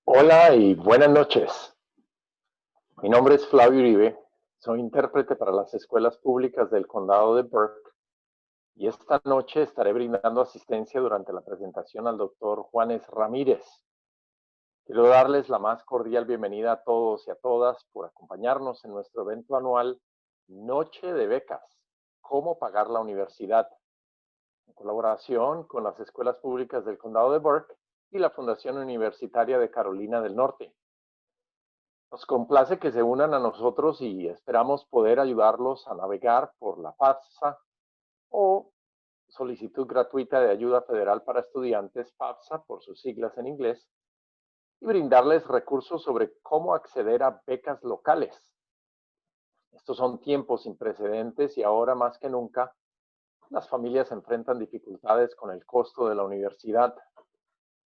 Hola y buenas noches. Mi nombre es Flavio Uribe, soy intérprete para las escuelas públicas del condado de Burke y esta noche estaré brindando asistencia durante la presentación al doctor Juanes Ramírez. Quiero darles la más cordial bienvenida a todos y a todas por acompañarnos en nuestro evento anual Noche de Becas, cómo pagar la universidad, en colaboración con las escuelas públicas del condado de Burke y la Fundación Universitaria de Carolina del Norte. Nos complace que se unan a nosotros y esperamos poder ayudarlos a navegar por la FAFSA o Solicitud Gratuita de Ayuda Federal para Estudiantes, FAFSA por sus siglas en inglés, y brindarles recursos sobre cómo acceder a becas locales. Estos son tiempos sin precedentes y ahora más que nunca las familias enfrentan dificultades con el costo de la universidad.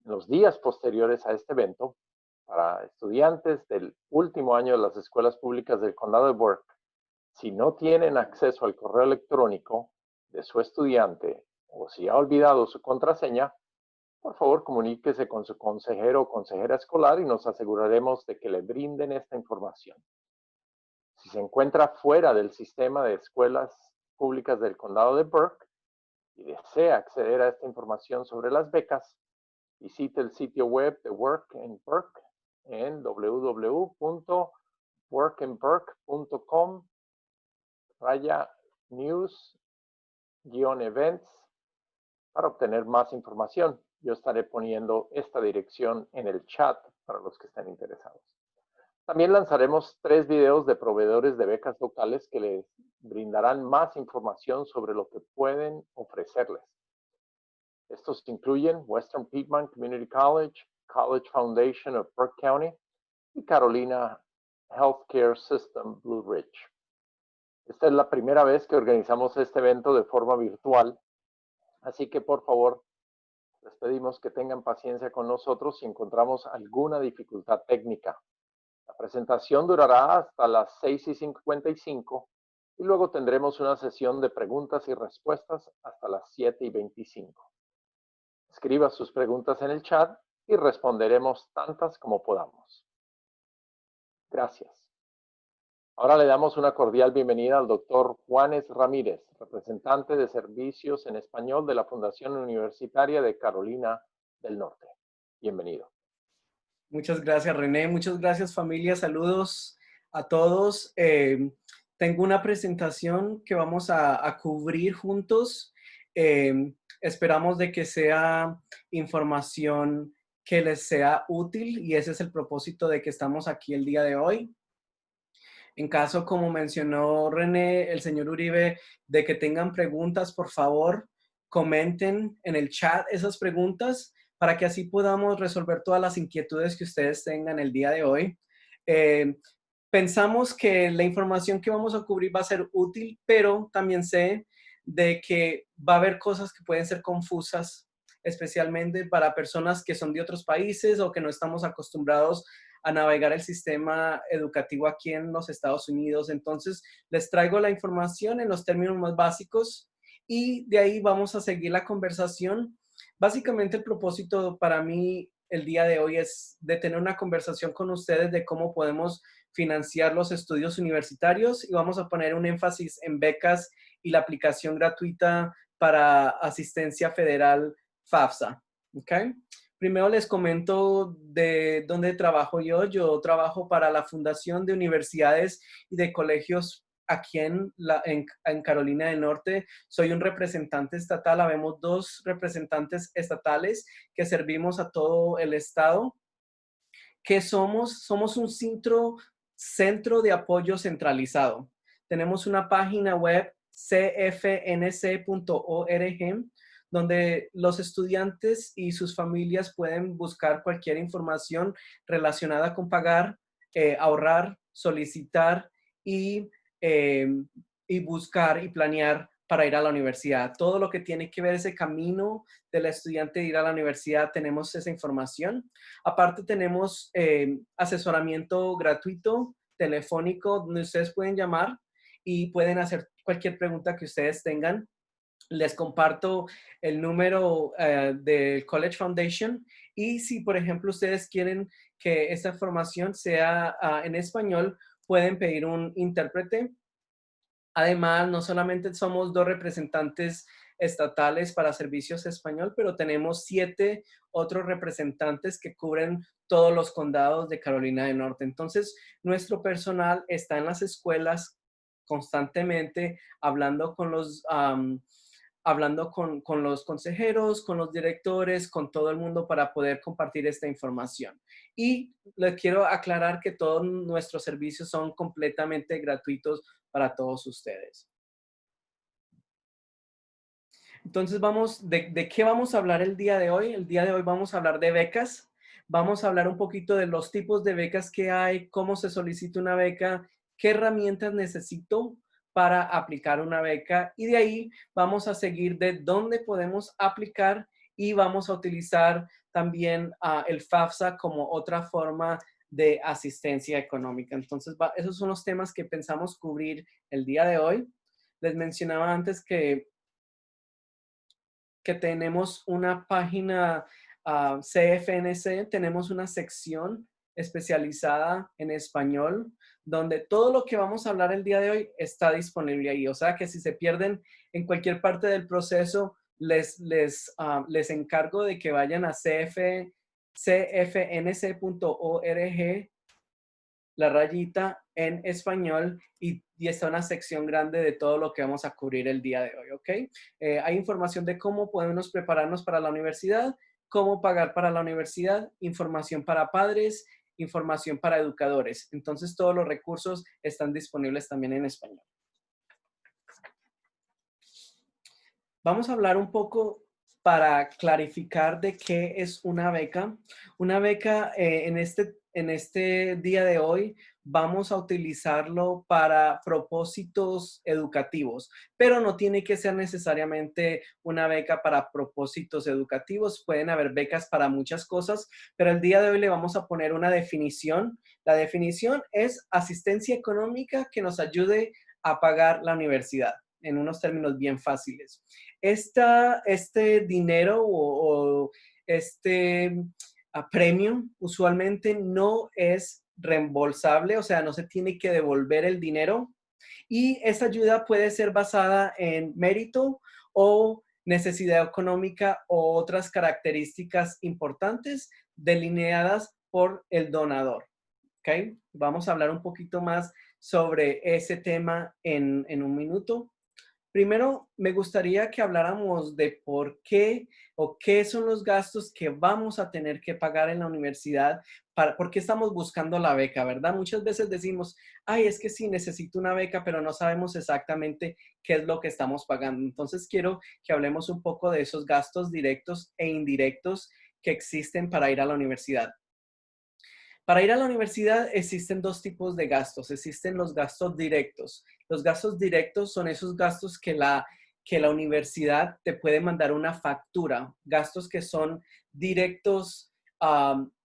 En los días posteriores a este evento, para estudiantes del último año de las escuelas públicas del condado de Burke, si no tienen acceso al correo electrónico de su estudiante o si ha olvidado su contraseña, por favor comuníquese con su consejero o consejera escolar y nos aseguraremos de que le brinden esta información. Si se encuentra fuera del sistema de escuelas públicas del condado de Burke y desea acceder a esta información sobre las becas, visite el sitio web de Work in Burke en www.workinburke.com news-events para obtener más información. Yo estaré poniendo esta dirección en el chat para los que estén interesados. También lanzaremos 3 videos de proveedores de becas locales que les brindarán más información sobre lo que pueden ofrecerles. Estos incluyen Western Piedmont Community College, College Foundation of Burke County y Carolina Healthcare System Blue Ridge. Esta es la primera vez que organizamos este evento de forma virtual, así que por favor les pedimos que tengan paciencia con nosotros si encontramos alguna dificultad técnica. La presentación durará hasta las 6:55 y luego tendremos una sesión de preguntas y respuestas hasta las 7:25. Escriba sus preguntas en el chat y responderemos tantas como podamos. Gracias. Ahora le damos una cordial bienvenida al doctor Juanes Ramírez, representante de Servicios en Español de la Fundación Universitaria de Carolina del Norte. Bienvenido. Muchas gracias, René. Muchas gracias, familia. Saludos a todos. Tengo una presentación que vamos a cubrir juntos. Esperamos de que sea información que les sea útil y ese es el propósito de que estamos aquí el día de hoy. En caso, como mencionó René, el señor Uribe, de que tengan preguntas, por favor, comenten en el chat esas preguntas para que así podamos resolver todas las inquietudes que ustedes tengan el día de hoy. Pensamos que la información que vamos a cubrir va a ser útil, pero también sé de que va a haber cosas que pueden ser confusas, especialmente para personas que son de otros países o que no estamos acostumbrados a navegar el sistema educativo aquí en los Estados Unidos. Entonces, les traigo la información en los términos más básicos y de ahí vamos a seguir la conversación. Básicamente, el propósito para mí el día de hoy es de tener una conversación con ustedes de cómo podemos financiar los estudios universitarios y vamos a poner un énfasis en becas y la aplicación gratuita para asistencia federal FAFSA. ¿Ok? Primero les comento de dónde trabajo yo. Yo trabajo para la Fundación de Universidades y de Colegios aquí en Carolina del Norte. Soy un representante estatal. Habemos 2 representantes estatales que servimos a todo el estado. ¿Qué somos? Somos un centro de apoyo centralizado. Tenemos una página web cfnc.org donde los estudiantes y sus familias pueden buscar cualquier información relacionada con pagar, ahorrar, solicitar y, eh, y buscar y planear para ir a la universidad. Todo lo que tiene que ver ese camino del estudiante de ir a la universidad, tenemos esa información. Aparte tenemos asesoramiento gratuito, telefónico, donde ustedes pueden llamar y pueden hacer cualquier pregunta que ustedes tengan. Les comparto el número del College Foundation y si, por ejemplo, ustedes quieren que esta información sea en español, pueden pedir un intérprete. Además, no solamente somos 2 representantes estatales para servicios español, pero tenemos 7 otros representantes que cubren todos los condados de Carolina del Norte. Entonces, nuestro personal está en las escuelas constantemente hablando con los consejeros, con los directores, con todo el mundo para poder compartir esta información. Y les quiero aclarar que todos nuestros servicios son completamente gratuitos para todos ustedes. Entonces, ¿de qué vamos a hablar el día de hoy? El día de hoy vamos a hablar de becas. Vamos a hablar un poquito de los tipos de becas que hay, cómo se solicita una beca, qué herramientas necesito para aplicar una beca, y de ahí vamos a seguir de dónde podemos aplicar, y vamos a utilizar también el FAFSA como otra forma de asistencia económica. Entonces, esos son los temas que pensamos cubrir el día de hoy. Les mencionaba antes que tenemos una página CFNC, tenemos una sección especializada en español, donde todo lo que vamos a hablar el día de hoy está disponible ahí. O sea que si se pierden en cualquier parte del proceso, les encargo de que vayan a cfnc.org, la rayita en español, y está una sección grande de todo lo que vamos a cubrir el día de hoy, ¿ok? Hay información de cómo podemos prepararnos para la universidad, cómo pagar para la universidad, información para padres, información para educadores. Entonces, todos los recursos están disponibles también en español. Vamos a hablar un poco para clarificar de qué es una beca. Una beca en este día de hoy vamos a utilizarlo para propósitos educativos, pero no tiene que ser necesariamente una beca para propósitos educativos. Pueden haber becas para muchas cosas, pero el día de hoy le vamos a poner una definición. La definición es asistencia económica que nos ayude a pagar la universidad, en unos términos bien fáciles. Este dinero o este premio usualmente no es reembolsable, o sea, no se tiene que devolver el dinero, y esta ayuda puede ser basada en mérito o necesidad económica o otras características importantes delineadas por el donador. ¿Ok? Vamos a hablar un poquito más sobre ese tema en un minuto. Primero, me gustaría que habláramos de por qué o qué son los gastos que vamos a tener que pagar en la universidad, por qué estamos buscando la beca, ¿verdad? Muchas veces decimos, ay, es que sí, necesito una beca, pero no sabemos exactamente qué es lo que estamos pagando. Entonces, quiero que hablemos un poco de esos gastos directos e indirectos que existen para ir a la universidad. Para ir a la universidad existen 2 tipos de gastos. Existen los gastos directos. Los gastos directos son esos gastos que la universidad te puede mandar una factura. Gastos que son directos,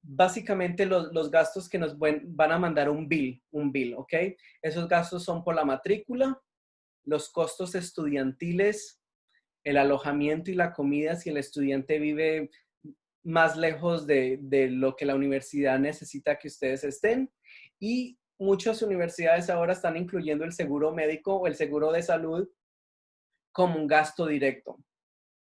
básicamente los gastos que nos van a mandar un bill, ¿ok? Esos gastos son por la matrícula, los costos estudiantiles, el alojamiento y la comida si el estudiante vive más lejos de lo que la universidad necesita que ustedes estén. Y muchas universidades ahora están incluyendo el seguro médico o el seguro de salud como un gasto directo.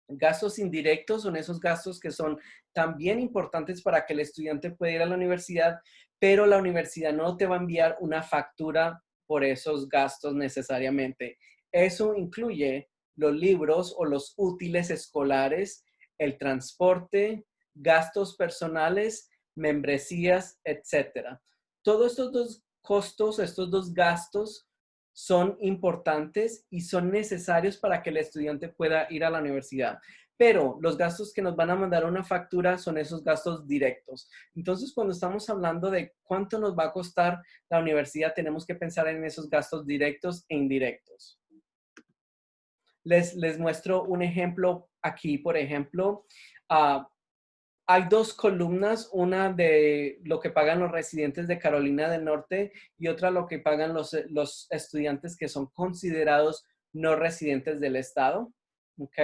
Gastos indirectos son esos gastos que son también importantes para que el estudiante pueda ir a la universidad, pero la universidad no te va a enviar una factura por esos gastos necesariamente. Eso incluye los libros o los útiles escolares, el transporte, gastos personales, membresías, etcétera. Todos estos 2 costos, estos 2 gastos son importantes y son necesarios para que el estudiante pueda ir a la universidad. Pero los gastos que nos van a mandar una factura son esos gastos directos. Entonces, cuando estamos hablando de cuánto nos va a costar la universidad, tenemos que pensar en esos gastos directos e indirectos. Les muestro un ejemplo aquí. Por ejemplo, hay 2 columnas, una de lo que pagan los residentes de Carolina del Norte y otra lo que pagan los estudiantes que son considerados no residentes del estado. ¿Ok?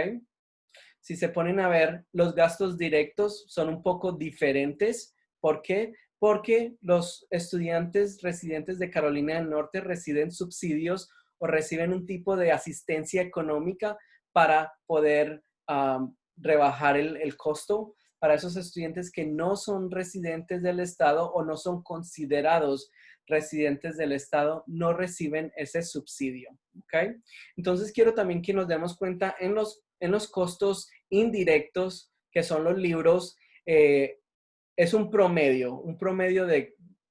Si se ponen a ver, los gastos directos son un poco diferentes. ¿Por qué? porque los estudiantes residentes de Carolina del Norte reciben subsidios o reciben un tipo de asistencia económica para poder rebajar el costo para esos estudiantes que no son residentes del estado o no son considerados residentes del estado, no reciben ese subsidio. ¿Ok? Entonces quiero también que nos demos cuenta en los costos indirectos, que son los libros. Es un promedio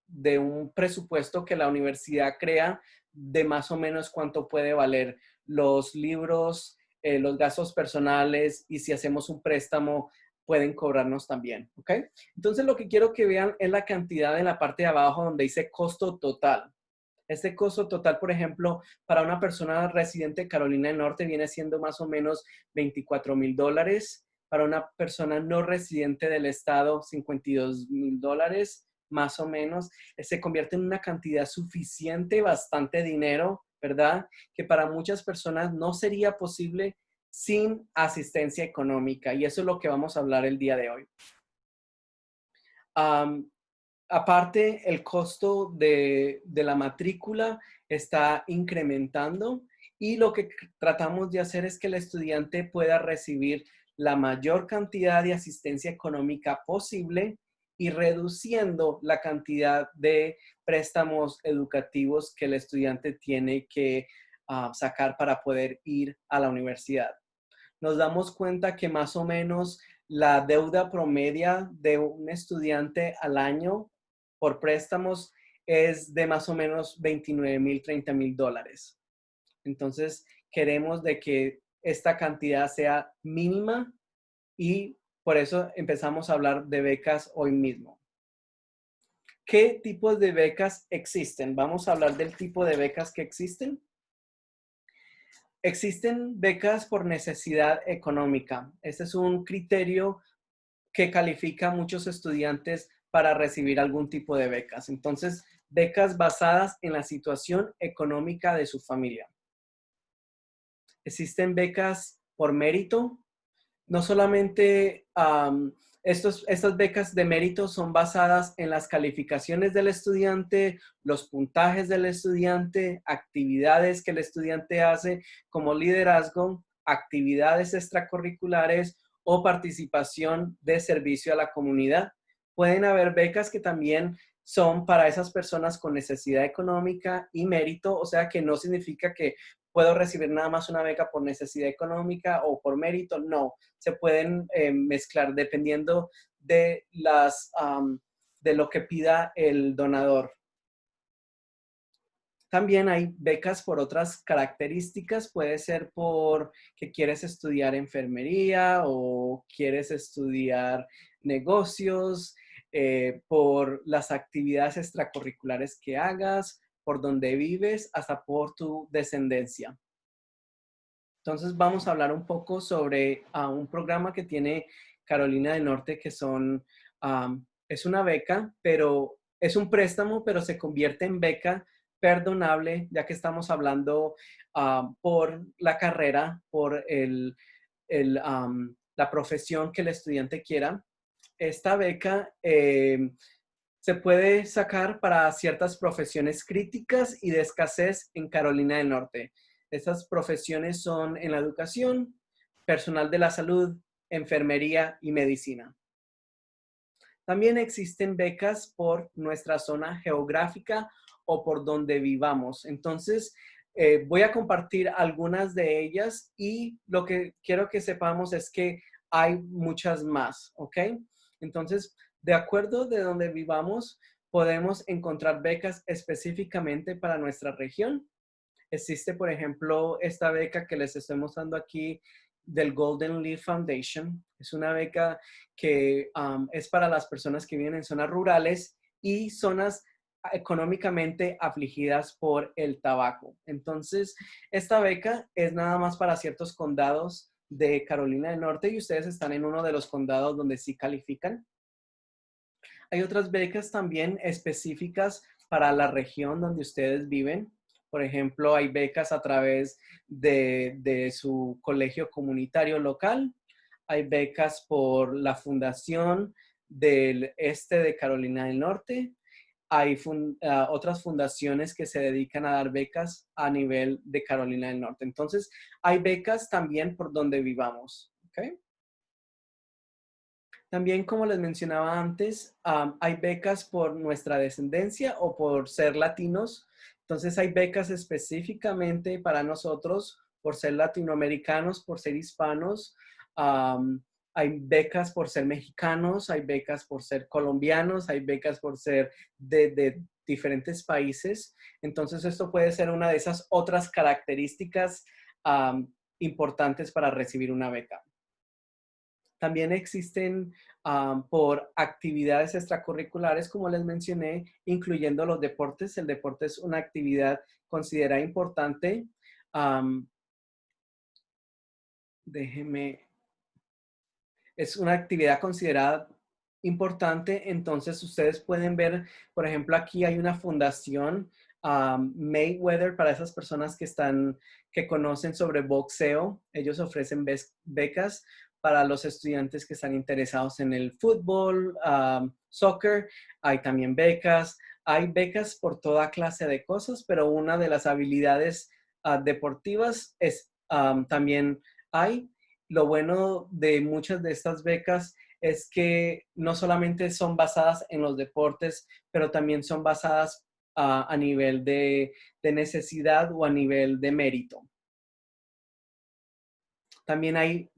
de un presupuesto que la universidad crea de más o menos cuánto puede valer los libros, los gastos personales, y si hacemos un préstamo pueden cobrarnos también, ¿ok? Entonces lo que quiero que vean es la cantidad en la parte de abajo donde dice costo total. Este costo total, por ejemplo, para una persona residente de Carolina del Norte viene siendo más o menos $24,000. Para una persona no residente del estado, $52,000, más o menos. Se convierte en una cantidad suficiente, bastante dinero, ¿verdad? Que para muchas personas no sería posible sin asistencia económica. Y eso es lo que vamos a hablar el día de hoy. Aparte, el costo de la matrícula está incrementando y lo que tratamos de hacer es que el estudiante pueda recibir la mayor cantidad de asistencia económica posible y reduciendo la cantidad de préstamos educativos que el estudiante tiene que sacar para poder ir a la universidad. Nos damos cuenta que más o menos la deuda promedia de un estudiante al año por préstamos es de más o menos $29,000, $30,000. Entonces, queremos de que esta cantidad sea mínima y por eso empezamos a hablar de becas hoy mismo. ¿Qué tipos de becas existen? Vamos a hablar del tipo de becas que existen. Existen becas por necesidad económica. Este es un criterio que califica a muchos estudiantes para recibir algún tipo de becas. Entonces, becas basadas en la situación económica de su familia. Existen becas por mérito. No solamente estas becas de mérito son basadas en las calificaciones del estudiante, los puntajes del estudiante, actividades que el estudiante hace como liderazgo, actividades extracurriculares o participación de servicio a la comunidad. Pueden haber becas que también son para esas personas con necesidad económica y mérito, o sea que no significa que puedo recibir nada más una beca por necesidad económica o por mérito. No, se pueden mezclar dependiendo de de lo que pida el donador. También hay becas por otras características. Puede ser por que quieres estudiar enfermería o quieres estudiar negocios, por las actividades extracurriculares que hagas, por donde vives, hasta por tu descendencia. Entonces vamos a hablar un poco sobre un programa que tiene Carolina del Norte que es una beca, pero es un préstamo, pero se convierte en beca perdonable, ya que estamos hablando por la carrera, por la profesión que el estudiante quiera. Esta beca se puede sacar para ciertas profesiones críticas y de escasez en Carolina del Norte. Estas profesiones son en la educación, personal de la salud, enfermería y medicina. También existen becas por nuestra zona geográfica o por donde vivamos. Entonces, voy a compartir algunas de ellas y lo que quiero que sepamos es que hay muchas más, ¿ok? Entonces, de acuerdo de donde vivamos, podemos encontrar becas específicamente para nuestra región. Existe, por ejemplo, esta beca que les estoy mostrando aquí del Golden Leaf Foundation. Es una beca que es para las personas que viven en zonas rurales y zonas económicamente afligidas por el tabaco. Entonces, esta beca es nada más para ciertos condados de Carolina del Norte y ustedes están en uno de los condados donde sí califican. Hay otras becas también específicas para la región donde ustedes viven. Por ejemplo, hay becas a través de su colegio comunitario local. Hay becas por la fundación del este de Carolina del Norte. Hay otras fundaciones que se dedican a dar becas a nivel de Carolina del Norte. Entonces, hay becas también por donde vivamos. ¿Ok? También, como les mencionaba antes, hay becas por nuestra descendencia o por ser latinos. Entonces, hay becas específicamente para nosotros por ser latinoamericanos, por ser hispanos. Hay becas por ser mexicanos, hay becas por ser colombianos, hay becas por ser de diferentes países. Entonces, esto puede ser una de esas otras características importantes para recibir una beca. También existen por actividades extracurriculares, como les mencioné, incluyendo los deportes. El deporte es una actividad considerada importante. Es una actividad considerada importante. Entonces, ustedes pueden ver, por ejemplo, aquí hay una fundación Mayweather para esas personas que conocen sobre boxeo. Ellos ofrecen becas para los estudiantes que están interesados en el fútbol, soccer. Hay también becas. Hay becas por toda clase de cosas, pero una de las habilidades deportivas es también hay. Lo bueno de muchas de estas becas es que no solamente son basadas en los deportes, pero también son basadas a nivel de necesidad o a nivel de mérito. También hay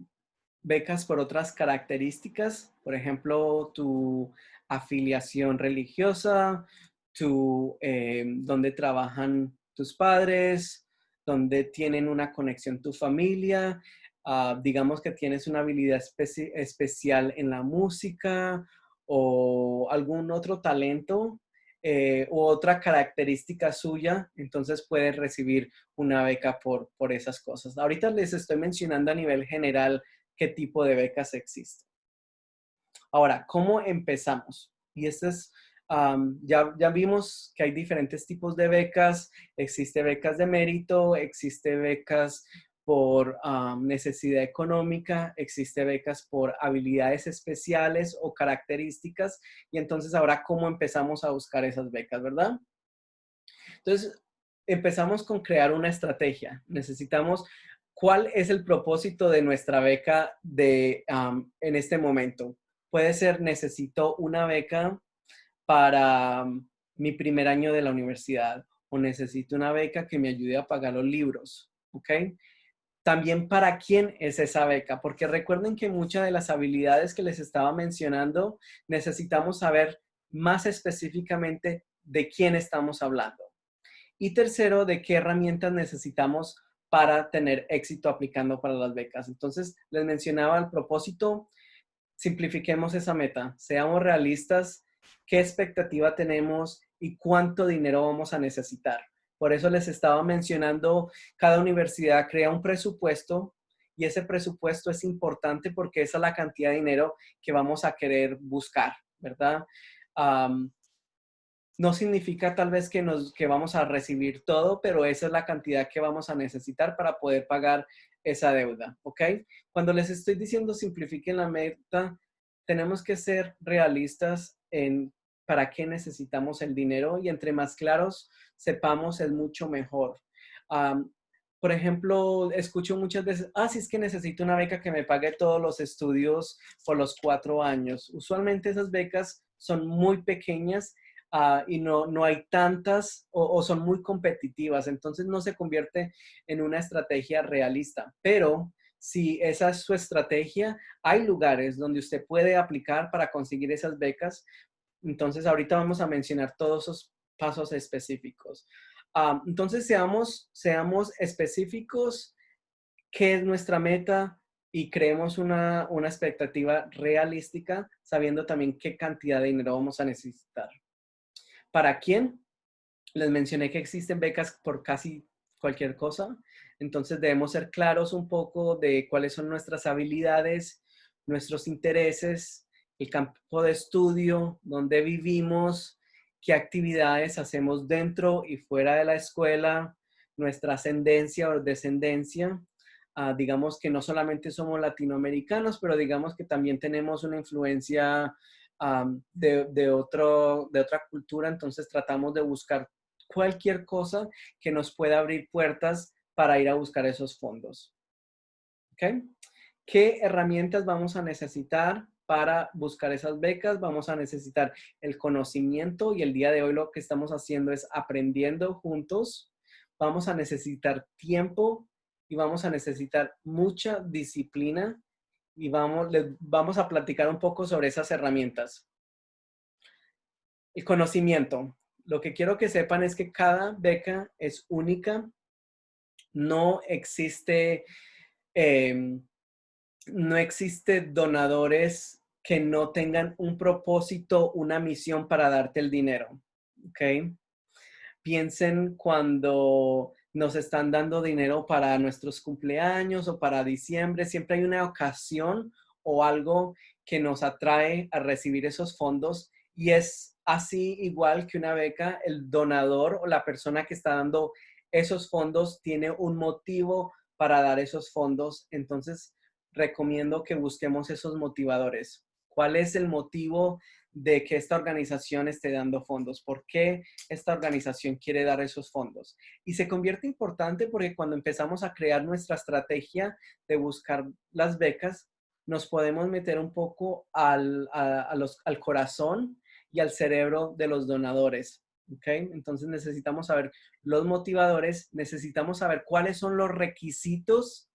becas por otras características, por ejemplo, tu afiliación religiosa, dónde trabajan tus padres, dónde tienen una conexión tu familia, digamos que tienes una habilidad especial en la música o algún otro talento u otra característica suya, entonces puedes recibir una beca por esas cosas. Ahorita les estoy mencionando a nivel general qué tipo de becas existen. Ahora, ¿cómo empezamos? Y este es, ya vimos que hay diferentes tipos de becas. Existe becas de mérito, existe becas por necesidad económica, existe becas por habilidades especiales o características. Y entonces ahora, ¿cómo empezamos a buscar esas becas, verdad? Entonces, empezamos con crear una estrategia. Necesitamos cuál es el propósito de nuestra beca en este momento. Puede ser, necesito una beca para mi primer año de la universidad o necesito una beca que me ayude a pagar los libros, ¿ok? También para quién es esa beca, porque recuerden que muchas de las habilidades que les estaba mencionando necesitamos saber más específicamente de quién estamos hablando. Y tercero, de qué herramientas necesitamos para tener éxito aplicando para las becas. Entonces, les mencionaba el propósito, simplifiquemos esa meta, seamos realistas, qué expectativa tenemos y cuánto dinero vamos a necesitar. Por eso les estaba mencionando, cada universidad crea un presupuesto y ese presupuesto es importante porque esa es la cantidad de dinero que vamos a querer buscar, ¿verdad? No significa tal vez que vamos a recibir todo, pero esa es la cantidad que vamos a necesitar para poder pagar esa deuda, ¿ok? Cuando les estoy diciendo simplifiquen la meta, tenemos que ser realistas en para qué necesitamos el dinero y entre más claros sepamos es mucho mejor. Por ejemplo, escucho muchas veces, sí, es que necesito una beca que me pague todos los estudios por los 4 años. Usualmente esas becas son muy pequeñas y no hay tantas o son muy competitivas, entonces no se convierte en una estrategia realista. Pero si esa es su estrategia, hay lugares donde usted puede aplicar para conseguir esas becas. Entonces ahorita vamos a mencionar todos esos pasos específicos. Entonces seamos específicos, qué es nuestra meta y creemos una expectativa realística, sabiendo también qué cantidad de dinero vamos a necesitar. ¿Para quién? Les mencioné que existen becas por casi cualquier cosa, entonces debemos ser claros un poco de cuáles son nuestras habilidades, nuestros intereses, el campo de estudio, dónde vivimos, qué actividades hacemos dentro y fuera de la escuela, nuestra ascendencia o descendencia. Digamos que no solamente somos latinoamericanos, pero digamos que también tenemos una influencia de otra cultura, entonces tratamos de buscar cualquier cosa que nos pueda abrir puertas para ir a buscar esos fondos. ¿Ok? ¿Qué herramientas vamos a necesitar para buscar esas becas? Vamos a necesitar el conocimiento y el día de hoy lo que estamos haciendo es aprendiendo juntos. Vamos a necesitar tiempo y vamos a necesitar mucha disciplina y vamos a platicar un poco sobre esas herramientas. El conocimiento. Lo que quiero que sepan es que cada beca es única. No existe no existe donadores que no tengan un propósito, una misión para darte el dinero. ¿Ok? Piensen cuando nos están dando dinero para nuestros cumpleaños o para diciembre, siempre hay una ocasión o algo que nos atrae a recibir esos fondos y es así igual que una beca, el donador o la persona que está dando esos fondos tiene un motivo para dar esos fondos. Entonces, recomiendo que busquemos esos motivadores. ¿Cuál es el motivo de que esta organización esté dando fondos? ¿Por qué esta organización quiere dar esos fondos? Y se convierte importante porque cuando empezamos a crear nuestra estrategia de buscar las becas, nos podemos meter un poco al corazón y al cerebro de los donadores. ¿Ok? Entonces necesitamos saber los motivadores, necesitamos saber cuáles son los requisitos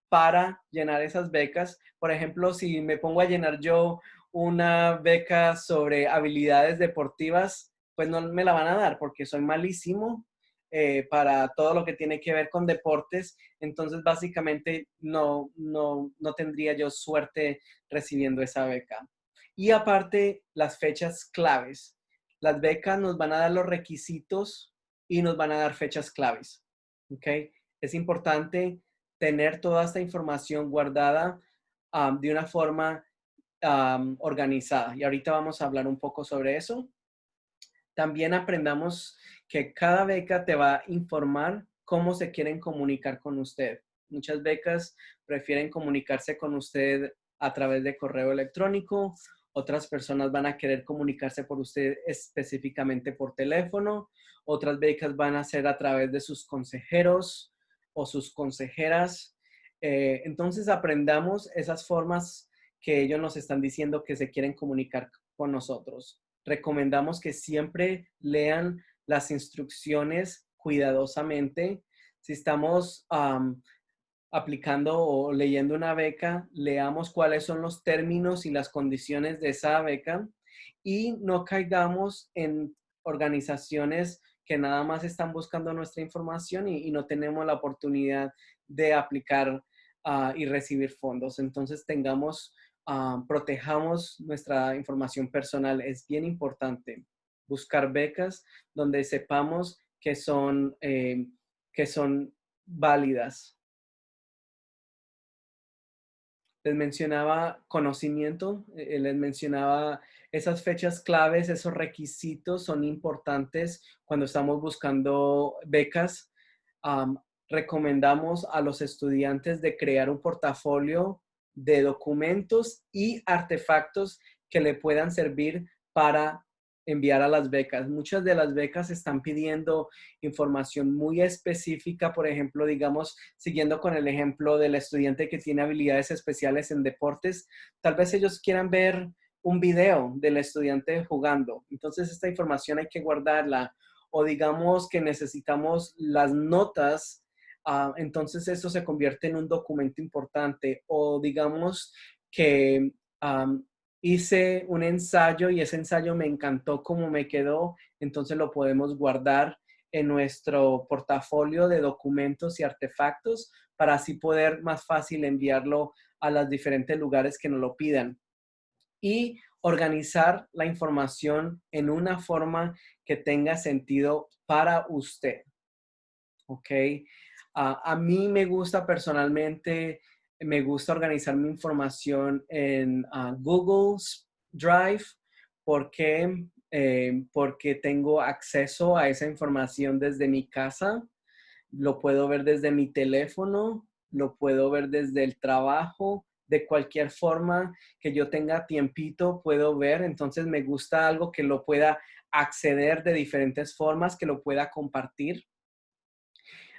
para llenar esas becas. Por ejemplo, si me pongo a llenar yo una beca sobre habilidades deportivas, pues no me la van a dar porque soy malísimo para todo lo que tiene que ver con deportes. Entonces, básicamente, no tendría yo suerte recibiendo esa beca. Y aparte, las fechas claves. Las becas nos van a dar los requisitos y nos van a dar fechas claves. ¿Ok? Es importante tener toda esta información guardada de una forma organizada. Y ahorita vamos a hablar un poco sobre eso. También aprendamos que cada beca te va a informar cómo se quieren comunicar con usted. Muchas becas prefieren comunicarse con usted a través de correo electrónico. Otras personas van a querer comunicarse por usted específicamente por teléfono. Otras becas van a ser a través de sus consejeros o sus consejeras. Entonces aprendamos esas formas que ellos nos están diciendo que se quieren comunicar con nosotros. Recomendamos que siempre lean las instrucciones cuidadosamente. Si estamos aplicando o leyendo una beca, leamos cuáles son los términos y las condiciones de esa beca y no caigamos en organizaciones que nada más están buscando nuestra información y no tenemos la oportunidad de aplicar y recibir fondos. Entonces protejamos nuestra información personal. Es bien importante buscar becas donde sepamos que son válidas. Les mencionaba conocimiento, les mencionaba esas fechas claves, esos requisitos son importantes cuando estamos buscando becas. Recomendamos a los estudiantes de crear un portafolio de documentos y artefactos que le puedan servir para enviar a las becas. Muchas de las becas están pidiendo información muy específica, por ejemplo, digamos, siguiendo con el ejemplo del estudiante que tiene habilidades especiales en deportes, tal vez ellos quieran ver un video del estudiante jugando. Entonces, esta información hay que guardarla. O digamos que necesitamos las notas, entonces eso se convierte en un documento importante. O digamos que hice un ensayo y ese ensayo me encantó cómo me quedó, entonces lo podemos guardar en nuestro portafolio de documentos y artefactos para así poder más fácil enviarlo a los diferentes lugares que nos lo pidan. Y organizar la información en una forma que tenga sentido para usted. ¿Ok? A mí me gusta personalmente, me gusta organizar mi información en Google Drive. ¿Por qué? Porque tengo acceso a esa información desde mi casa. Lo puedo ver desde mi teléfono, lo puedo ver desde el trabajo, de cualquier forma que yo tenga tiempito, puedo ver. Entonces me gusta algo que lo pueda acceder de diferentes formas, que lo pueda compartir.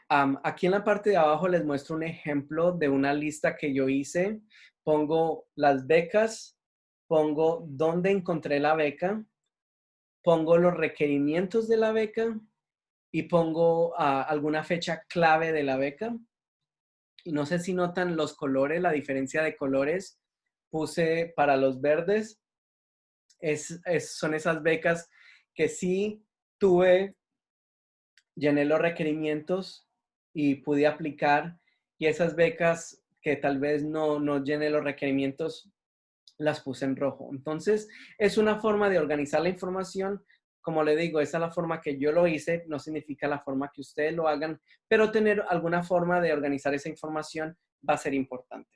Aquí en la parte de abajo les muestro un ejemplo de una lista que yo hice. Pongo las becas, pongo dónde encontré la beca, pongo los requerimientos de la beca y pongo alguna fecha clave de la beca. Y no sé si notan los colores, la diferencia de colores. Puse para los verdes, son esas becas que sí tuve, llené los requerimientos y pude aplicar. Y esas becas que tal vez no llené los requerimientos, las puse en rojo. Entonces, es una forma de organizar la información. Como le digo, esa es la forma que yo lo hice, no significa la forma que ustedes lo hagan, pero tener alguna forma de organizar esa información va a ser importante.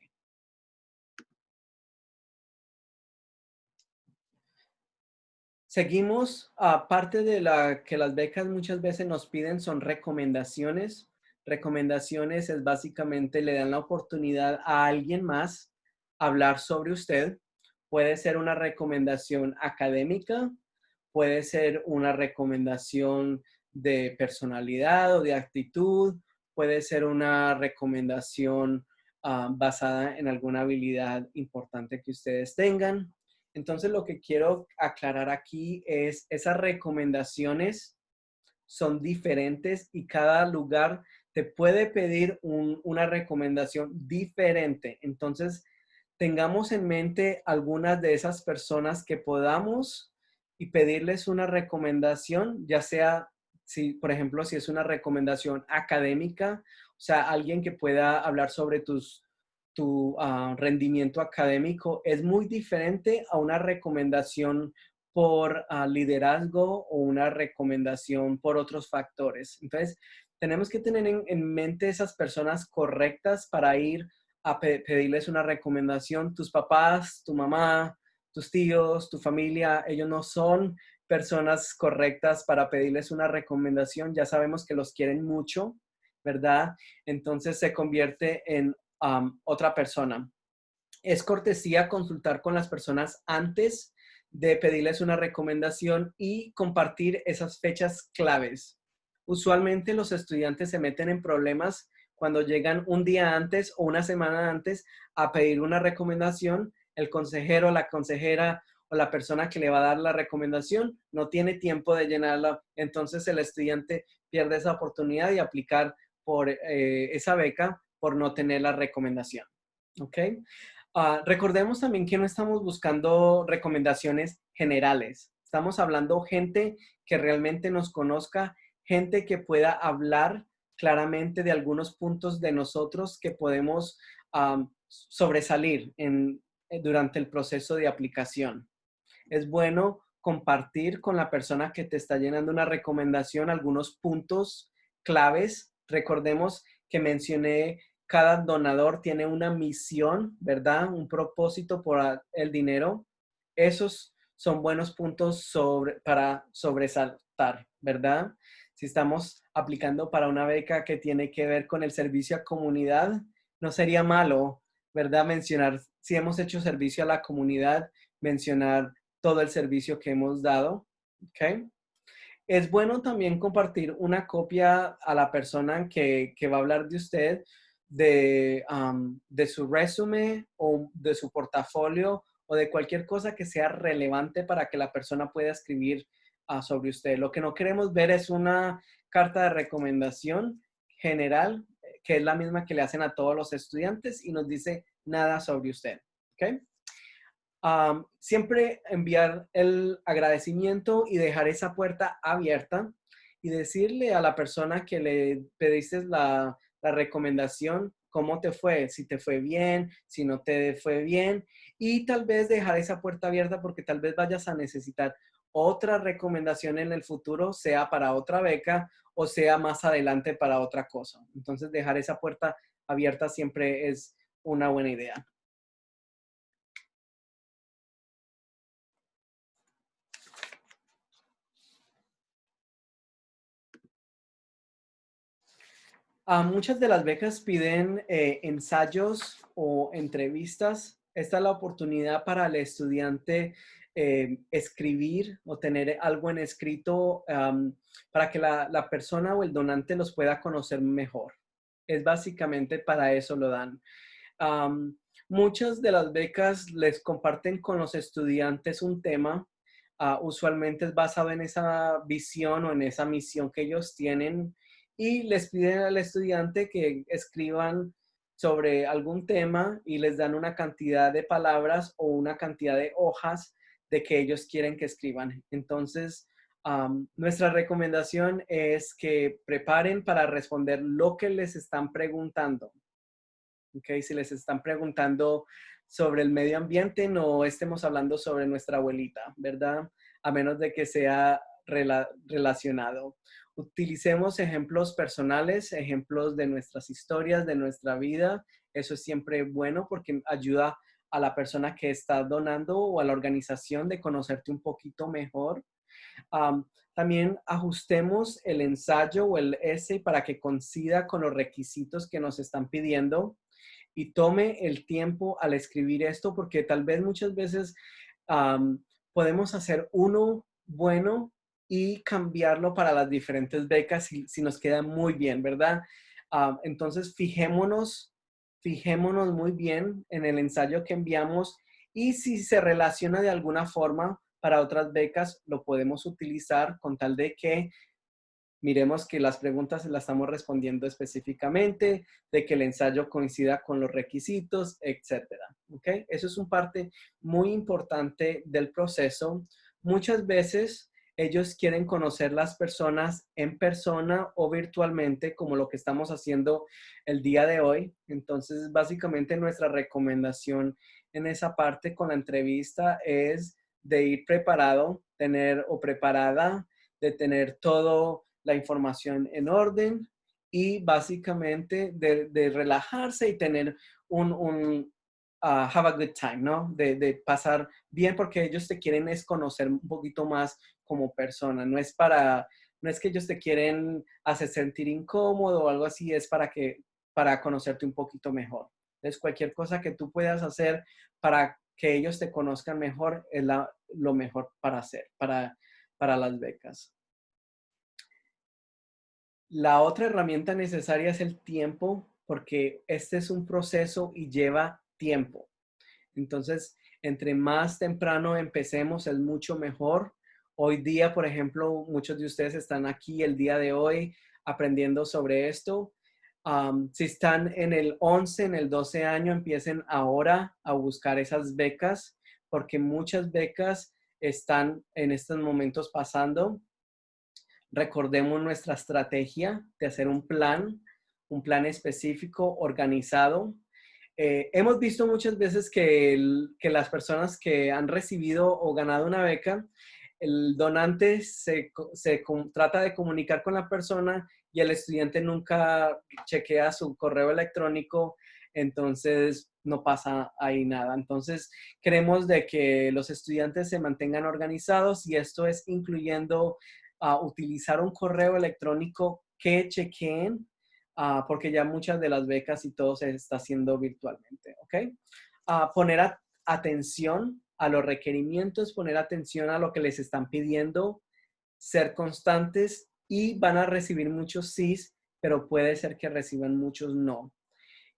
Seguimos, aparte de que las becas muchas veces nos piden son recomendaciones. Recomendaciones es básicamente le dan la oportunidad a alguien más hablar sobre usted. Puede ser una recomendación académica, puede ser una recomendación de personalidad o de actitud, puede ser una recomendación basada en alguna habilidad importante que ustedes tengan. Entonces, lo que quiero aclarar aquí es esas recomendaciones son diferentes y cada lugar te puede pedir una recomendación diferente. Entonces, tengamos en mente algunas de esas personas que podamos y pedirles una recomendación, ya sea, si, por ejemplo, si es una recomendación académica, o sea, alguien que pueda hablar sobre tu rendimiento académico, es muy diferente a una recomendación por liderazgo o una recomendación por otros factores. Entonces, tenemos que tener en mente esas personas correctas para ir a pedirles una recomendación. Tus papás, tu mamá, tus tíos, tu familia, ellos no son personas correctas para pedirles una recomendación. Ya sabemos que los quieren mucho, ¿verdad? Entonces se convierte en otra persona. Es cortesía consultar con las personas antes de pedirles una recomendación y compartir esas fechas claves. Usualmente los estudiantes se meten en problemas cuando llegan un día antes o una semana antes a pedir una recomendación. El consejero, la consejera o la persona que le va a dar la recomendación no tiene tiempo de llenarla. Entonces el estudiante pierde esa oportunidad de aplicar por esa beca por no tener la recomendación. ¿Ok? Recordemos también que no estamos buscando recomendaciones generales. Estamos hablando gente que realmente nos conozca, gente que pueda hablar claramente de algunos puntos de nosotros que podemos sobresalir durante el proceso de aplicación. Es bueno compartir con la persona que te está llenando una recomendación algunos puntos claves. Recordemos que mencioné cada donador tiene una misión, ¿verdad? Un propósito por el dinero. Esos son buenos puntos para sobresaltar, ¿verdad? Si estamos aplicando para una beca que tiene que ver con el servicio a comunidad, no sería malo, ¿verdad? Mencionar, si hemos hecho servicio a la comunidad, mencionar todo el servicio que hemos dado, ¿ok? Es bueno también compartir una copia a la persona que va a hablar de usted de su resumen o de su portafolio o de cualquier cosa que sea relevante para que la persona pueda escribir sobre usted. Lo que no queremos ver es una carta de recomendación general, que es la misma que le hacen a todos los estudiantes y nos dice nada sobre usted. ¿Ok? Siempre enviar el agradecimiento y dejar esa puerta abierta y decirle a la persona que le pediste la recomendación cómo te fue, si te fue bien, si no te fue bien, y tal vez dejar esa puerta abierta porque tal vez vayas a necesitar otra recomendación en el futuro, sea para otra beca o sea más adelante para otra cosa. Entonces dejar esa puerta abierta siempre es una buena idea. Muchas de las becas piden ensayos o entrevistas. Esta es la oportunidad para el estudiante escribir o tener algo en escrito para que la persona o el donante los pueda conocer mejor. Es básicamente para eso lo dan. Am, Muchas de las becas les comparten con los estudiantes un tema. Usualmente es basado en esa visión o en esa misión que ellos tienen y les piden al estudiante que escriban sobre algún tema y les dan una cantidad de palabras o una cantidad de hojas de que ellos quieren que escriban. Entonces, nuestra recomendación es que preparen para responder lo que les están preguntando. Okay, si les están preguntando sobre el medio ambiente, no estemos hablando sobre nuestra abuelita, ¿verdad? A menos de que sea relacionado. Utilicemos ejemplos personales, ejemplos de nuestras historias, de nuestra vida. Eso es siempre bueno porque ayuda a la persona que está donando o a la organización de conocerte un poquito mejor. También ajustemos el ensayo o el essay para que coincida con los requisitos que nos están pidiendo y tome el tiempo al escribir esto, porque tal vez muchas veces podemos hacer uno bueno y cambiarlo para las diferentes becas si nos queda muy bien, ¿verdad? Entonces, fijémonos muy bien en el ensayo que enviamos y si se relaciona de alguna forma para otras becas, lo podemos utilizar con tal de que miremos que las preguntas las estamos respondiendo específicamente, de que el ensayo coincida con los requisitos, etcétera. ¿Ok? Eso es un parte muy importante del proceso. Muchas veces ellos quieren conocer las personas en persona o virtualmente, como lo que estamos haciendo el día de hoy. Entonces, básicamente nuestra recomendación en esa parte con la entrevista es de ir preparado, tener o preparada, de tener todo la información en orden y básicamente de relajarse y tener un have a good time, ¿no? De pasar bien porque ellos te quieren es conocer un poquito más como persona, no es que ellos te quieren hacer sentir incómodo o algo así, es para conocerte un poquito mejor. Entonces, cualquier cosa que tú puedas hacer para que ellos te conozcan mejor es lo mejor para hacer, para las becas. La otra herramienta necesaria es el tiempo, porque este es un proceso y lleva tiempo. Entonces, entre más temprano empecemos, es mucho mejor. Hoy día, por ejemplo, muchos de ustedes están aquí el día de hoy aprendiendo sobre esto. Si están en el 11, en el 12 año, empiecen ahora a buscar esas becas, porque muchas becas están en estos momentos pasando. Recordemos nuestra estrategia de hacer un plan específico, organizado. Hemos visto muchas veces que las personas que han recibido o ganado una beca, el donante trata de comunicar con la persona y el estudiante nunca chequea su correo electrónico, entonces no pasa ahí nada. Entonces queremos de que los estudiantes se mantengan organizados y esto es incluyendo utilizar un correo electrónico que chequeen porque ya muchas de las becas y todo se está haciendo virtualmente, ¿ok? Poner atención a los requerimientos, poner atención a lo que les están pidiendo, ser constantes y van a recibir muchos sís, pero puede ser que reciban muchos no.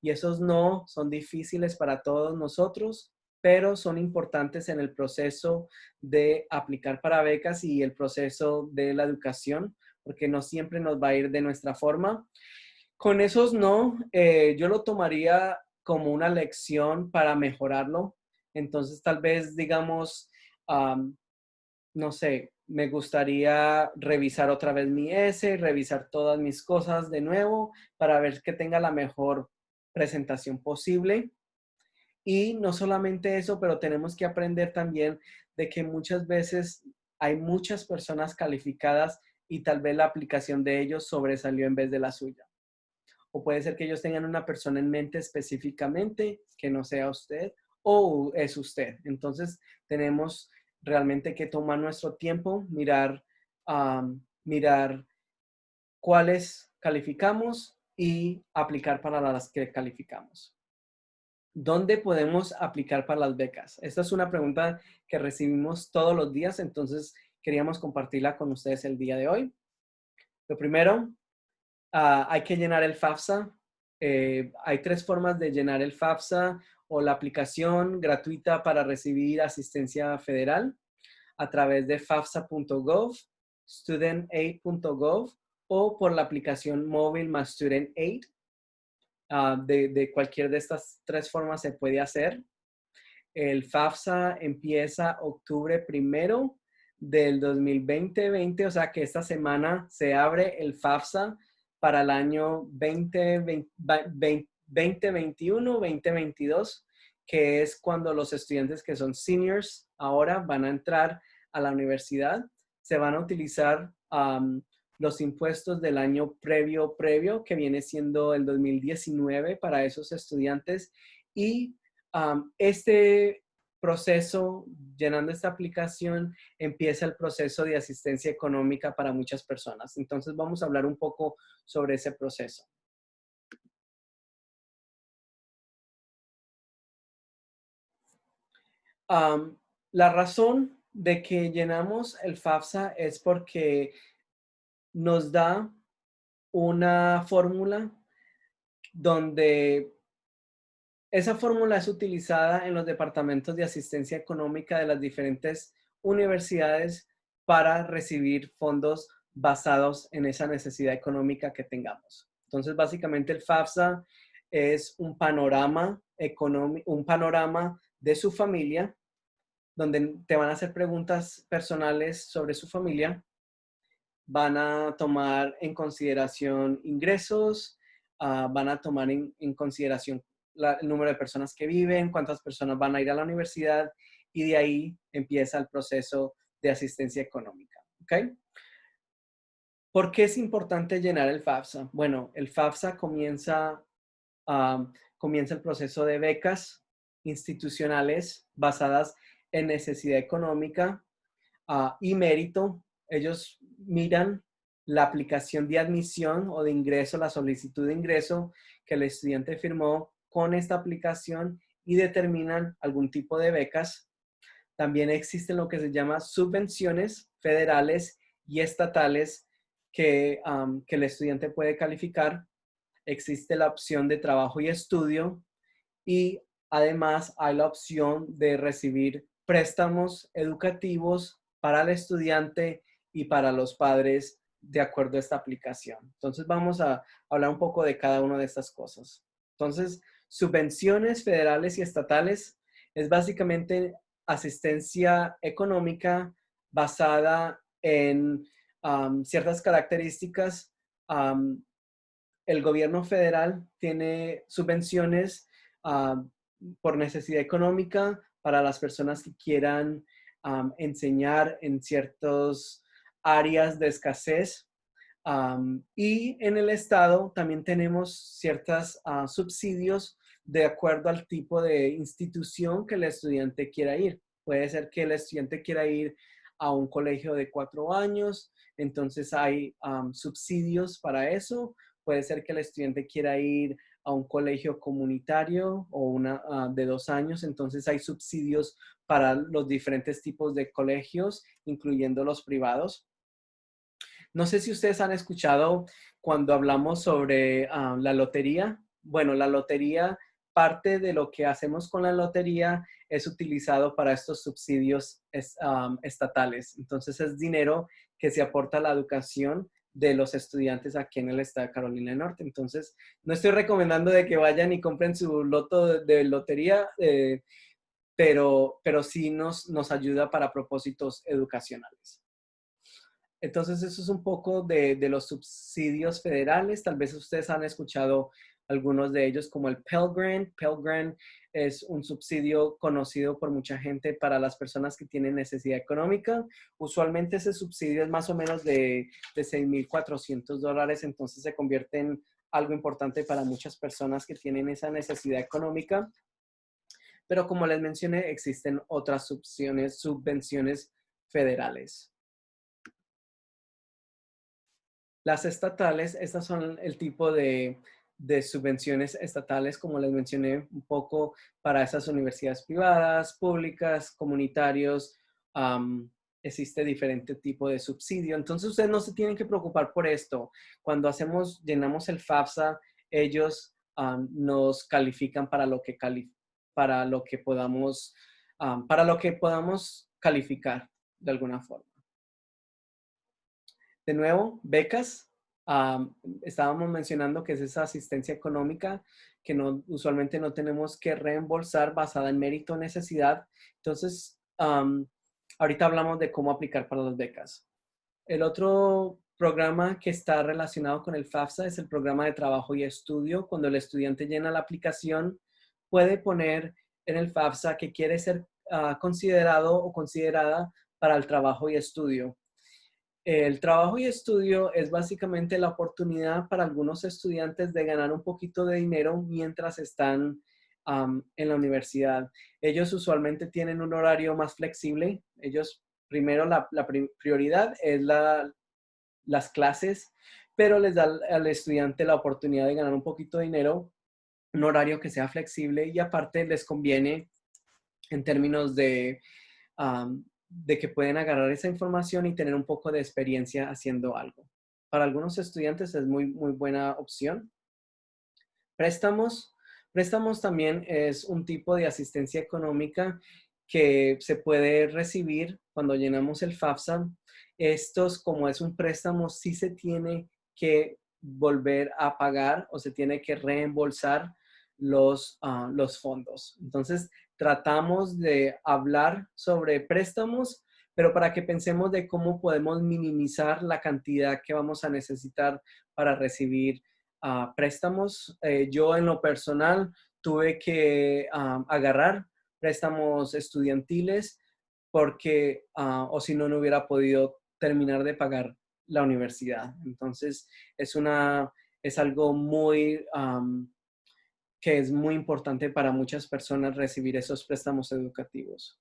Y esos no son difíciles para todos nosotros, pero son importantes en el proceso de aplicar para becas y el proceso de la educación, porque no siempre nos va a ir de nuestra forma. Con esos no, yo lo tomaría como una lección para mejorarlo. Entonces, tal vez, digamos, no sé, me gustaría revisar otra vez mi essay, revisar todas mis cosas de nuevo para ver que tenga la mejor presentación posible. Y no solamente eso, pero tenemos que aprender también de que muchas veces hay muchas personas calificadas y tal vez la aplicación de ellos sobresalió en vez de la suya. O puede ser que ellos tengan una persona en mente específicamente que no sea usted o es usted. Entonces tenemos realmente que tomar nuestro tiempo, mirar cuáles calificamos y aplicar para las que calificamos. ¿Dónde podemos aplicar para las becas? Esta es una pregunta que recibimos todos los días, entonces queríamos compartirla con ustedes el día de hoy. Lo primero, hay que llenar el FAFSA. Hay 3 formas de llenar el FAFSA o la aplicación gratuita para recibir asistencia federal a través de fafsa.gov, studentaid.gov o por la aplicación móvil más StudentAid. De cualquier de estas 3 formas se puede hacer. El FAFSA empieza octubre 1 del 2020, o sea que esta semana se abre el FAFSA para el año 2021-2022, que es cuando los estudiantes que son seniors ahora van a entrar a la universidad. Se van a utilizar los impuestos del año previo, que viene siendo el 2019 para esos estudiantes. Y este proceso, llenando esta aplicación, empieza el proceso de asistencia económica para muchas personas. Entonces vamos a hablar un poco sobre ese proceso. La razón de que llenamos el FAFSA es porque nos da una fórmula donde esa fórmula es utilizada en los departamentos de asistencia económica de las diferentes universidades para recibir fondos basados en esa necesidad económica que tengamos. Entonces, básicamente el FAFSA es un panorama económico, un panorama de su familia, donde te van a hacer preguntas personales sobre su familia. Van a tomar en consideración ingresos, van a tomar en consideración el número de personas que viven, cuántas personas van a ir a la universidad, y de ahí empieza el proceso de asistencia económica. ¿Ok? ¿Por qué es importante llenar el FAFSA? Bueno, el FAFSA comienza el proceso de becas institucionales basadas en necesidad económica y mérito. Ellos miran la aplicación de admisión o de ingreso, la solicitud de ingreso que el estudiante firmó con esta aplicación y determinan algún tipo de becas. También existen lo que se llama subvenciones federales y estatales que el estudiante puede calificar. Existe la opción de trabajo y estudio y además hay la opción de recibir préstamos educativos para el estudiante y para los padres de acuerdo a esta aplicación. Entonces vamos a hablar un poco de cada una de estas cosas. Entonces, subvenciones federales y estatales es básicamente asistencia económica basada en ciertas características. El gobierno federal tiene subvenciones por necesidad económica para las personas que quieran enseñar en ciertas áreas de escasez. Y en el estado también tenemos ciertos subsidios de acuerdo al tipo de institución que el estudiante quiera ir. Puede ser que el estudiante quiera ir a un colegio de 4 años, entonces hay subsidios para eso. Puede ser que el estudiante quiera ir a un colegio comunitario o una de 2 años, entonces hay subsidios para los diferentes tipos de colegios, incluyendo los privados. No sé si ustedes han escuchado cuando hablamos sobre la lotería. Bueno, la lotería, parte de lo que hacemos con la lotería es utilizado para estos subsidios estatales. Entonces es dinero que se aporta a la educación de los estudiantes aquí en el estado de Carolina del Norte. Entonces, no estoy recomendando de que vayan y compren su loto de lotería, pero sí nos ayuda para propósitos educacionales. Entonces, eso es un poco de los subsidios federales. Tal vez ustedes han escuchado algunos de ellos como el Pell Grant. Pell Grant es un subsidio conocido por mucha gente para las personas que tienen necesidad económica. Usualmente ese subsidio es más o menos de $6,400, entonces se convierte en algo importante para muchas personas que tienen esa necesidad económica. Pero como les mencioné, existen otras subvenciones federales. Las estatales, estas son el tipo de subvenciones estatales, como les mencioné un poco, para esas universidades privadas, públicas, comunitarios. Existe diferente tipo de subsidio. Entonces, ustedes no se tienen que preocupar por esto. Cuando llenamos el FAFSA, ellos nos califican para lo que podamos calificar de alguna forma. De nuevo, becas. Estábamos mencionando que es esa asistencia económica que usualmente no tenemos que reembolsar basada en mérito o necesidad. Entonces, ahorita hablamos de cómo aplicar para las becas. El otro programa que está relacionado con el FAFSA es el programa de trabajo y estudio. Cuando el estudiante llena la aplicación, puede poner en el FAFSA que quiere ser considerado o considerada para el trabajo y estudio. El trabajo y estudio es básicamente la oportunidad para algunos estudiantes de ganar un poquito de dinero mientras están en la universidad. Ellos usualmente tienen un horario más flexible. Ellos, primero, la prioridad es las clases, pero les da al estudiante la oportunidad de ganar un poquito de dinero, un horario que sea flexible y aparte les conviene en términos de que pueden agarrar esa información y tener un poco de experiencia haciendo algo. Para algunos estudiantes es muy, muy buena opción. Préstamos. Préstamos también es un tipo de asistencia económica que se puede recibir cuando llenamos el FAFSA. Estos, como es un préstamo, sí se tiene que volver a pagar o se tiene que reembolsar los fondos. Entonces, tratamos de hablar sobre préstamos, pero para que pensemos de cómo podemos minimizar la cantidad que vamos a necesitar para recibir préstamos. Yo en lo personal tuve que agarrar préstamos estudiantiles porque o si no, no hubiera podido terminar de pagar la universidad. Entonces, es algo que es muy importante para muchas personas recibir esos préstamos educativos.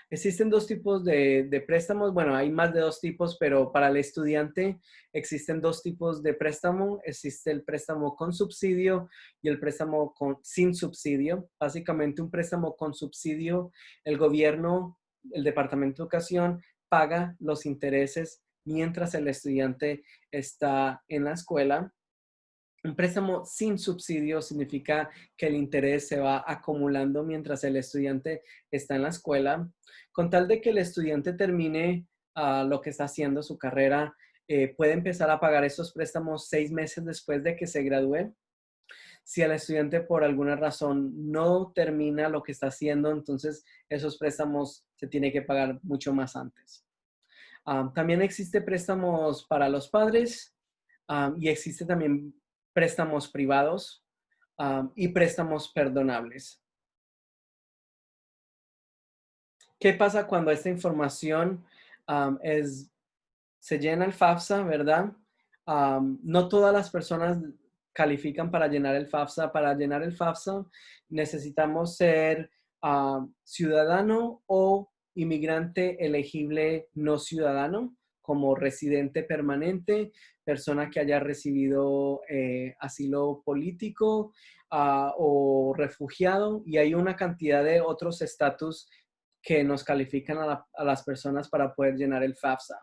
Existen dos tipos de préstamos. Bueno, hay más de dos tipos, pero para el estudiante existen dos tipos de préstamo. Existe el préstamo con subsidio y el préstamo sin subsidio. Básicamente un préstamo con subsidio, el gobierno, el Departamento de Educación paga los intereses mientras el estudiante está en la escuela. Un préstamo sin subsidio significa que el interés se va acumulando mientras el estudiante está en la escuela. Con tal de que el estudiante termine lo que está haciendo, su carrera, puede empezar a pagar esos préstamos 6 meses después de que se gradúe. Si el estudiante por alguna razón no termina lo que está haciendo, entonces esos préstamos se tienen que pagar mucho más antes. También existe préstamos para los padres y existe también préstamos privados y préstamos perdonables. ¿Qué pasa cuando esta información se llena el FAFSA, verdad? No todas las personas califican para llenar el FAFSA. Para llenar el FAFSA necesitamos ser ciudadano o inmigrante elegible no ciudadano, como residente permanente, persona que haya recibido asilo político o refugiado. Y hay una cantidad de otros estatus que nos califican a las personas para poder llenar el FAFSA.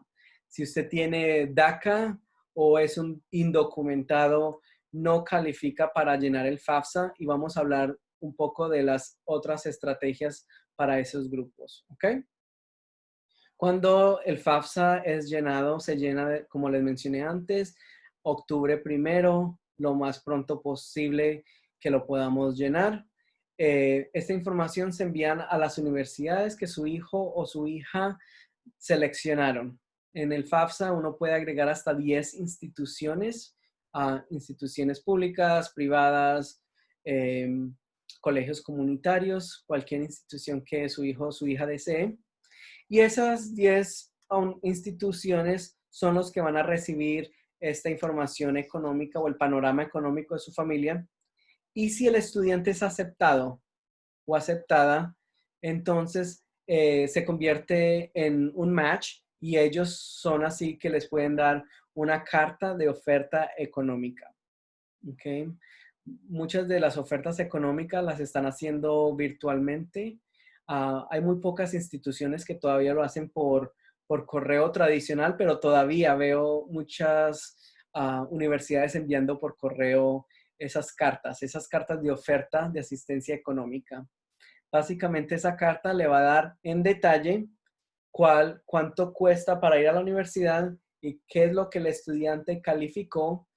Si usted tiene DACA o es un indocumentado, no califica para llenar el FAFSA y vamos a hablar un poco de las otras estrategias para esos grupos, ¿ok? Cuando el FAFSA es llenado, se llena, como les mencioné antes, octubre 1, lo más pronto posible que lo podamos llenar. Esta información se envía a las universidades que su hijo o su hija seleccionaron. En el FAFSA uno puede agregar hasta 10 instituciones, instituciones públicas, privadas, colegios comunitarios, cualquier institución que su hijo o su hija desee. Y esas 10 instituciones son los que van a recibir esta información económica o el panorama económico de su familia. Y si el estudiante es aceptado o aceptada, entonces se convierte en un match y ellos son así que les pueden dar una carta de oferta económica. ¿Ok? Muchas de las ofertas económicas las están haciendo virtualmente. Hay muy pocas instituciones que todavía lo hacen por correo tradicional, pero todavía veo muchas universidades enviando por correo esas cartas de oferta de asistencia económica. Básicamente esa carta le va a dar en detalle cuánto cuesta para ir a la universidad y qué es lo que el estudiante calificó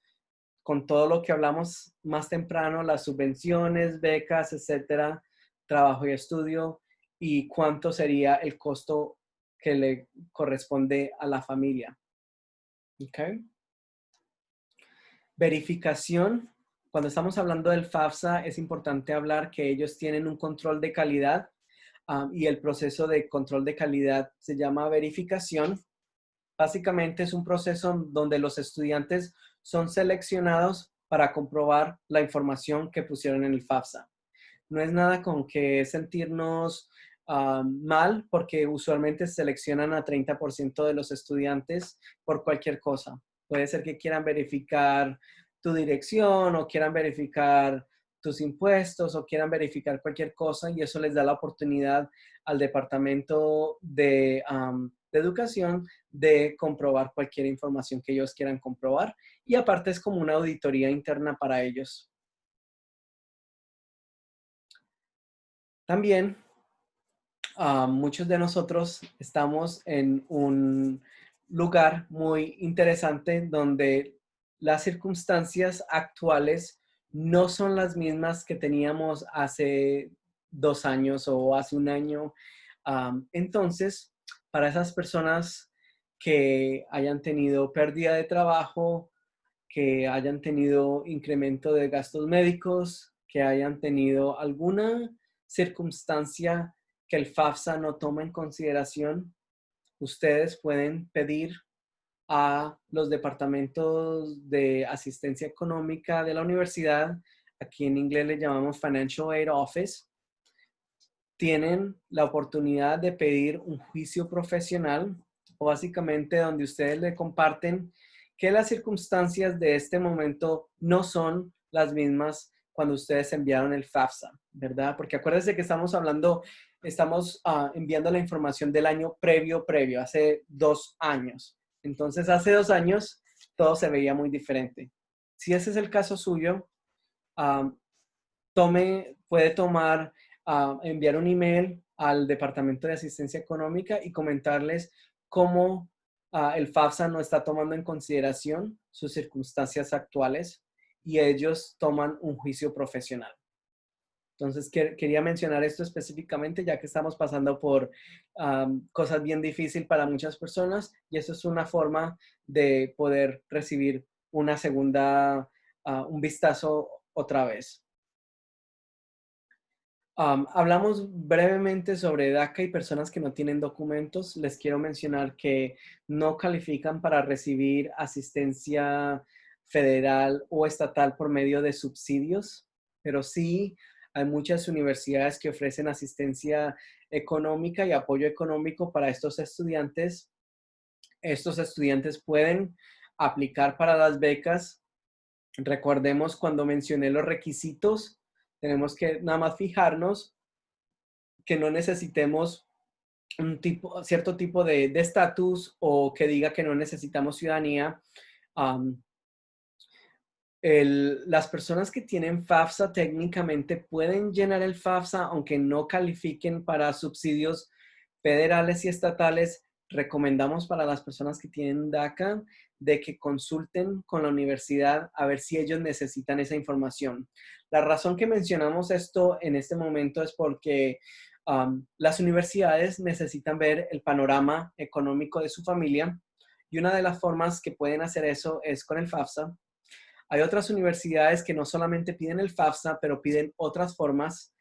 con todo lo que hablamos más temprano, las subvenciones, becas, etcétera, trabajo y estudio, y cuánto sería el costo que le corresponde a la familia. ¿Ok? Verificación. Cuando estamos hablando del FAFSA, es importante hablar que ellos tienen un control de calidad y el proceso de control de calidad se llama verificación. Básicamente es un proceso donde los estudiantes son seleccionados para comprobar la información que pusieron en el FAFSA. No es nada con que sentirnos mal, porque usualmente seleccionan a 30% de los estudiantes por cualquier cosa. Puede ser que quieran verificar tu dirección o quieran verificar tus impuestos o quieran verificar cualquier cosa y eso les da la oportunidad al departamento de educación de comprobar cualquier información que ellos quieran comprobar y aparte es como una auditoría interna para ellos. También muchos de nosotros estamos en un lugar muy interesante donde las circunstancias actuales no son las mismas que teníamos hace 2 años o hace un año. Entonces, para esas personas que hayan tenido pérdida de trabajo, que hayan tenido incremento de gastos médicos, que hayan tenido alguna circunstancia que el FAFSA no toma en consideración, ustedes pueden pedir a los departamentos de asistencia económica de la universidad, aquí en inglés le llamamos Financial Aid Office, tienen la oportunidad de pedir un juicio profesional o básicamente donde ustedes le comparten que las circunstancias de este momento no son las mismas cuando ustedes enviaron el FAFSA, ¿verdad? Porque acuérdense que estamos enviando la información del año previo, hace 2 años. Entonces, hace 2 años todo se veía muy diferente. Si ese es el caso suyo, puede enviar un email al Departamento de Asistencia Económica y comentarles cómo el FAFSA no está tomando en consideración sus circunstancias actuales y ellos toman un juicio profesional. Entonces, quería mencionar esto específicamente ya que estamos pasando por cosas bien difíciles para muchas personas y eso es una forma de poder recibir un vistazo otra vez. Hablamos brevemente sobre DACA y personas que no tienen documentos. Les quiero mencionar que no califican para recibir asistencia federal o estatal por medio de subsidios, pero sí hay muchas universidades que ofrecen asistencia económica y apoyo económico para estos estudiantes. Estos estudiantes pueden aplicar para las becas. Recordemos cuando mencioné los requisitos, tenemos que nada más fijarnos que no necesitemos cierto tipo de estatus o que diga que no necesitamos ciudadanía. Las personas que tienen FAFSA técnicamente pueden llenar el FAFSA aunque no califiquen para subsidios federales y estatales. Recomendamos para las personas que tienen DACA de que consulten con la universidad a ver si ellos necesitan esa información. La razón que mencionamos esto en este momento es porque las universidades necesitan ver el panorama económico de su familia y una de las formas que pueden hacer eso es con el FAFSA. Hay otras universidades que no solamente piden el FAFSA, pero piden otras formas.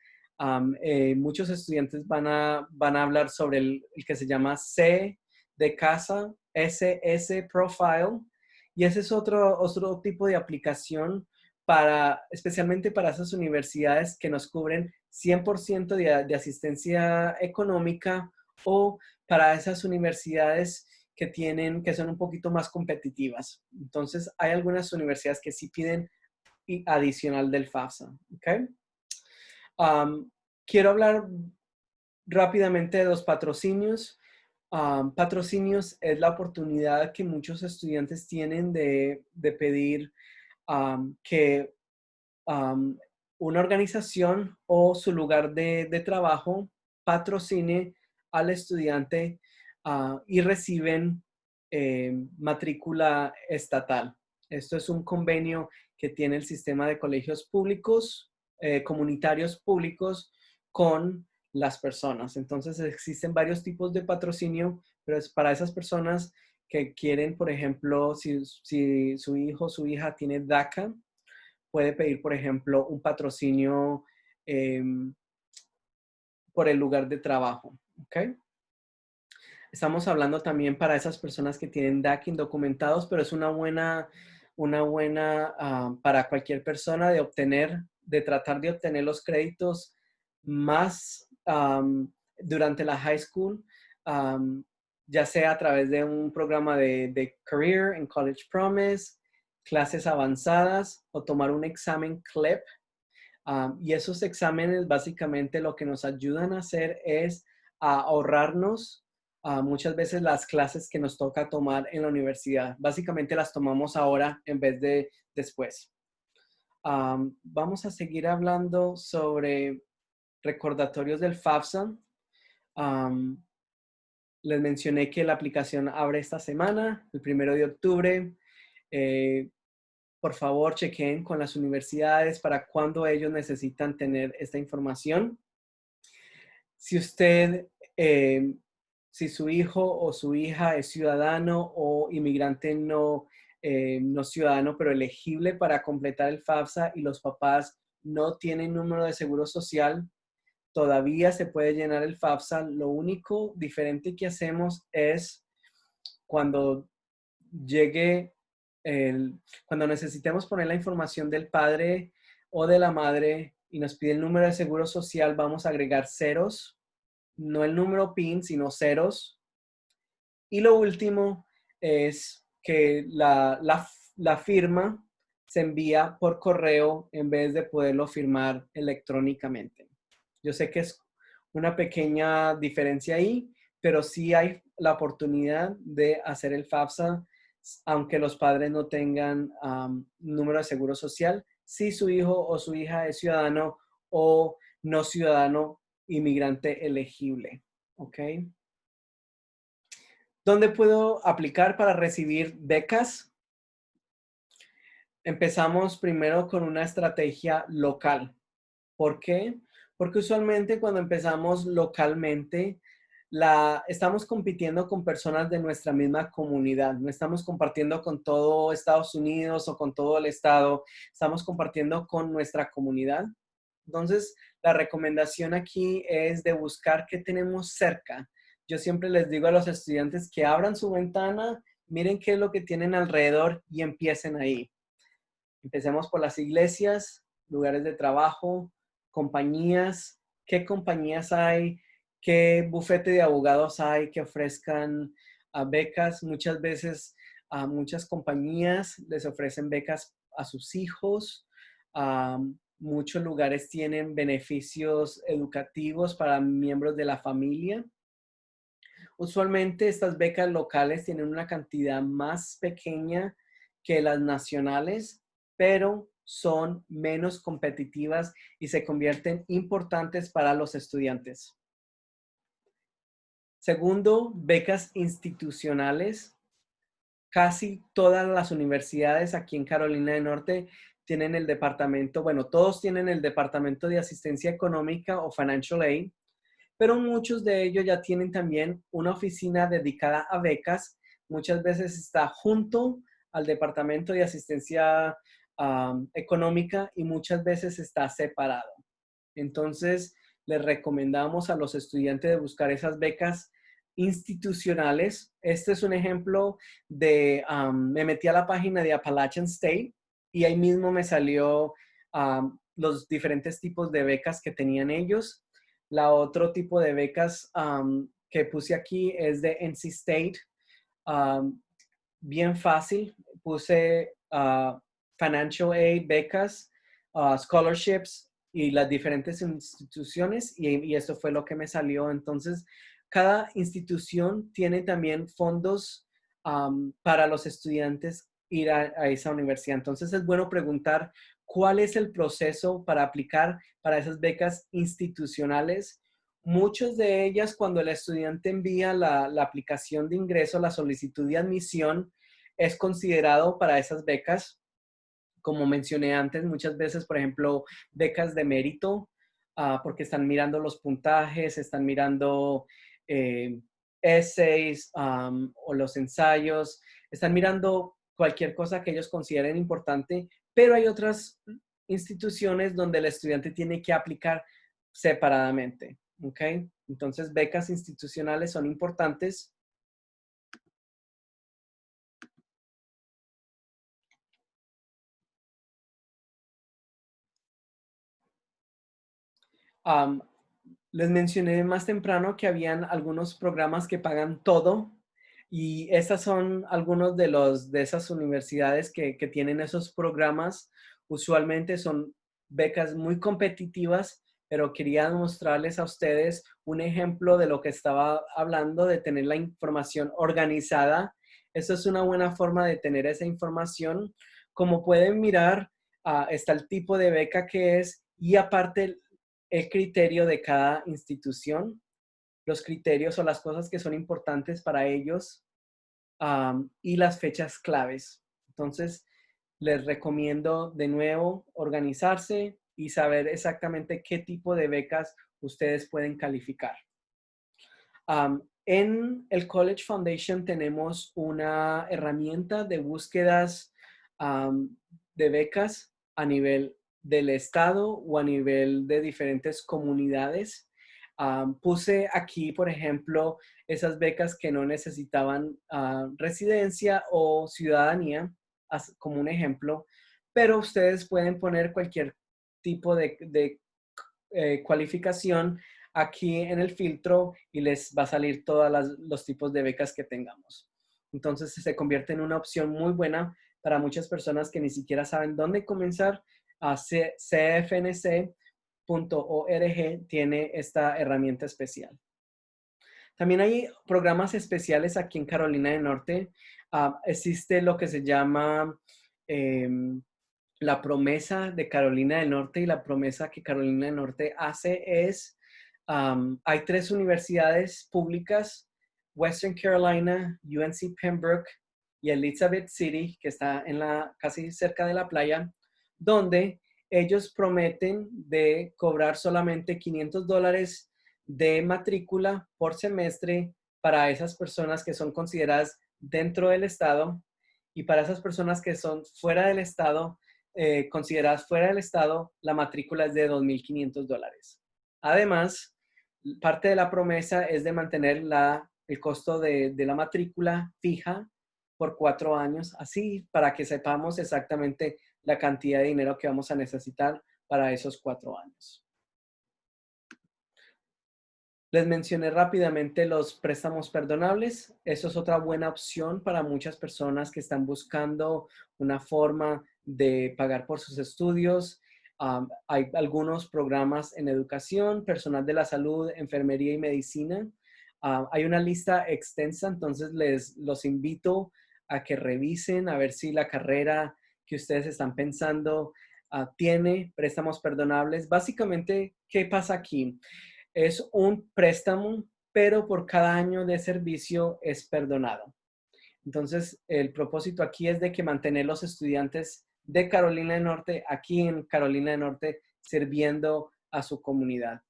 Muchos estudiantes van a hablar sobre el que se llama C de casa, SS Profile, y ese es otro tipo de aplicación especialmente para esas universidades que nos cubren 100% de asistencia económica o para esas universidades que son un poquito más competitivas. Entonces, hay algunas universidades que sí piden adicional del FAFSA, ¿ok? Quiero hablar rápidamente de los patrocinios. Patrocinios es la oportunidad que muchos estudiantes tienen de pedir que una organización o su lugar de trabajo patrocine al estudiante y reciben matrícula estatal. Esto es un convenio que tiene el sistema de colegios públicos, comunitarios públicos con las personas. Entonces existen varios tipos de patrocinio, pero es para esas personas que quieren, por ejemplo, si su hijo o su hija tiene DACA, puede pedir, por ejemplo, un patrocinio por el lugar de trabajo. ¿Ok? Estamos hablando también para esas personas que tienen DACA indocumentados, pero es una buena para cualquier persona de tratar de obtener los créditos más durante la high school, ya sea a través de un programa de career en College Promise, clases avanzadas o tomar un examen CLEP. Y esos exámenes básicamente lo que nos ayudan a hacer es a ahorrarnos muchas veces las clases que nos toca tomar en la universidad. Básicamente las tomamos ahora en vez de después. Vamos a seguir hablando sobre recordatorios del FAFSA. Les mencioné que la aplicación abre esta semana, el 1 de octubre. Por favor, chequen con las universidades para cuando ellos necesitan tener esta información. Si si su hijo o su hija es ciudadano o inmigrante no ciudadano, pero elegible para completar el FAFSA y los papás no tienen número de seguro social, todavía se puede llenar el FAFSA. Lo único diferente que hacemos es cuando cuando necesitemos poner la información del padre o de la madre y nos pide el número de seguro social, vamos a agregar ceros, no el número PIN, sino ceros. Y lo último es que la firma se envía por correo en vez de poderlo firmar electrónicamente. Yo sé que es una pequeña diferencia ahí, pero sí hay la oportunidad de hacer el FAFSA aunque los padres no tengan número de seguro social, si su hijo o su hija es ciudadano o no ciudadano inmigrante elegible. ¿Ok? ¿Dónde puedo aplicar para recibir becas? Empezamos primero con una estrategia local. ¿Por qué? Porque usualmente cuando empezamos localmente, estamos compitiendo con personas de nuestra misma comunidad. No estamos compartiendo con todo Estados Unidos o con todo el estado. Estamos compartiendo con nuestra comunidad. Entonces, la recomendación aquí es de buscar qué tenemos cerca. Yo siempre les digo a los estudiantes que abran su ventana, miren qué es lo que tienen alrededor y empiecen ahí. Empecemos por las iglesias, lugares de trabajo, compañías. ¿Qué compañías hay? ¿Qué bufete de abogados hay que ofrezcan becas? Muchas veces a muchas compañías les ofrecen becas a sus hijos. Muchos lugares tienen beneficios educativos para miembros de la familia. Usualmente estas becas locales tienen una cantidad más pequeña que las nacionales, pero son menos competitivas y se convierten importantes para los estudiantes. Segundo, becas institucionales. Casi todas las universidades aquí en Carolina del Norte tienen el departamento, bueno, todos tienen el departamento de asistencia económica o financial aid, pero muchos de ellos ya tienen también una oficina dedicada a becas. Muchas veces está junto al departamento de asistencia económica y muchas veces está separado. Entonces, les recomendamos a los estudiantes de buscar esas becas institucionales. Este es un ejemplo me metí a la página de Appalachian State y ahí mismo me salió los diferentes tipos de becas que tenían ellos. La otro tipo de becas que puse aquí es de NC State. bien fácil. Puse financial aid, becas, scholarships y las diferentes instituciones y esto fue lo que me salió. Entonces, cada institución tiene también fondos para los estudiantes ir a esa universidad. Entonces, es bueno preguntar cuál es el proceso para aplicar para esas becas institucionales. Muchas de ellas, cuando el estudiante envía la aplicación de ingreso, la solicitud de admisión, es considerado para esas becas. Como mencioné antes, muchas veces, por ejemplo, becas de mérito, porque están mirando los puntajes, están mirando essays o los ensayos, están mirando cualquier cosa que ellos consideren importante, pero hay otras instituciones donde el estudiante tiene que aplicar separadamente, ¿ok? Entonces, becas institucionales son importantes. Um, Les mencioné más temprano que habían algunos programas que pagan todo y estas son algunos de esas universidades que tienen esos programas. Usualmente son becas muy competitivas, pero quería mostrarles a ustedes un ejemplo de lo que estaba hablando, de tener la información organizada. Eso es una buena forma de tener esa información. Como pueden mirar, está el tipo de beca que es y aparte el criterio de cada institución, los criterios o las cosas que son importantes para ellos y las fechas claves. Entonces, les recomiendo de nuevo organizarse y saber exactamente qué tipo de becas ustedes pueden calificar. En el College Foundation tenemos una herramienta de búsquedas de becas a nivel del estado o a nivel de diferentes comunidades. Puse aquí, por ejemplo, esas becas que no necesitaban residencia o ciudadanía como un ejemplo, pero ustedes pueden poner cualquier tipo de cualificación aquí en el filtro y les va a salir todos los tipos de becas que tengamos. Entonces se convierte en una opción muy buena para muchas personas que ni siquiera saben dónde comenzar. CFNC.org tiene esta herramienta especial. También hay programas especiales aquí en Carolina del Norte. Existe lo que se llama la promesa de Carolina del Norte y la promesa que Carolina del Norte hace es, hay 3 universidades públicas, Western Carolina, UNC Pembroke y Elizabeth City, que está casi cerca de la playa, donde ellos prometen de cobrar solamente $500 de matrícula por semestre para esas personas que son consideradas dentro del estado y para esas personas que son fuera del estado, consideradas fuera del estado, la matrícula es de $2,500. Además, parte de la promesa es de mantener el costo de la matrícula fija por 4 años, así para que sepamos exactamente la cantidad de dinero que vamos a necesitar para esos 4 años. Les mencioné rápidamente los préstamos perdonables. Eso es otra buena opción para muchas personas que están buscando una forma de pagar por sus estudios. Hay algunos programas en educación, personal de la salud, enfermería y medicina. Hay una lista extensa, entonces los invito a que revisen a ver si la carrera que ustedes están pensando tiene préstamos perdonables. Básicamente, ¿qué pasa aquí? Es un préstamo, pero por cada año de servicio es perdonado. Entonces, el propósito aquí es de que mantener los estudiantes de Carolina del Norte aquí en Carolina del Norte sirviendo a su comunidad.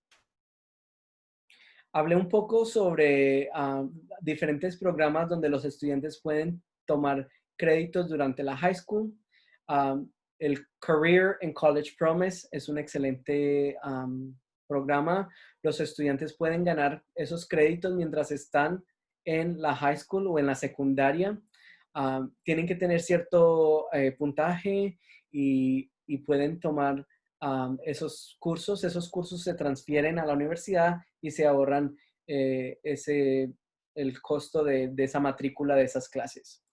Hablé un poco sobre diferentes programas donde los estudiantes pueden tomar créditos durante la high school. El Career and College Promise es un excelente programa. Los estudiantes pueden ganar esos créditos mientras están en la high school o en la secundaria. Tienen que tener cierto puntaje y pueden tomar esos cursos. Esos cursos se transfieren a la universidad y se ahorran el costo de esa matrícula de esas clases.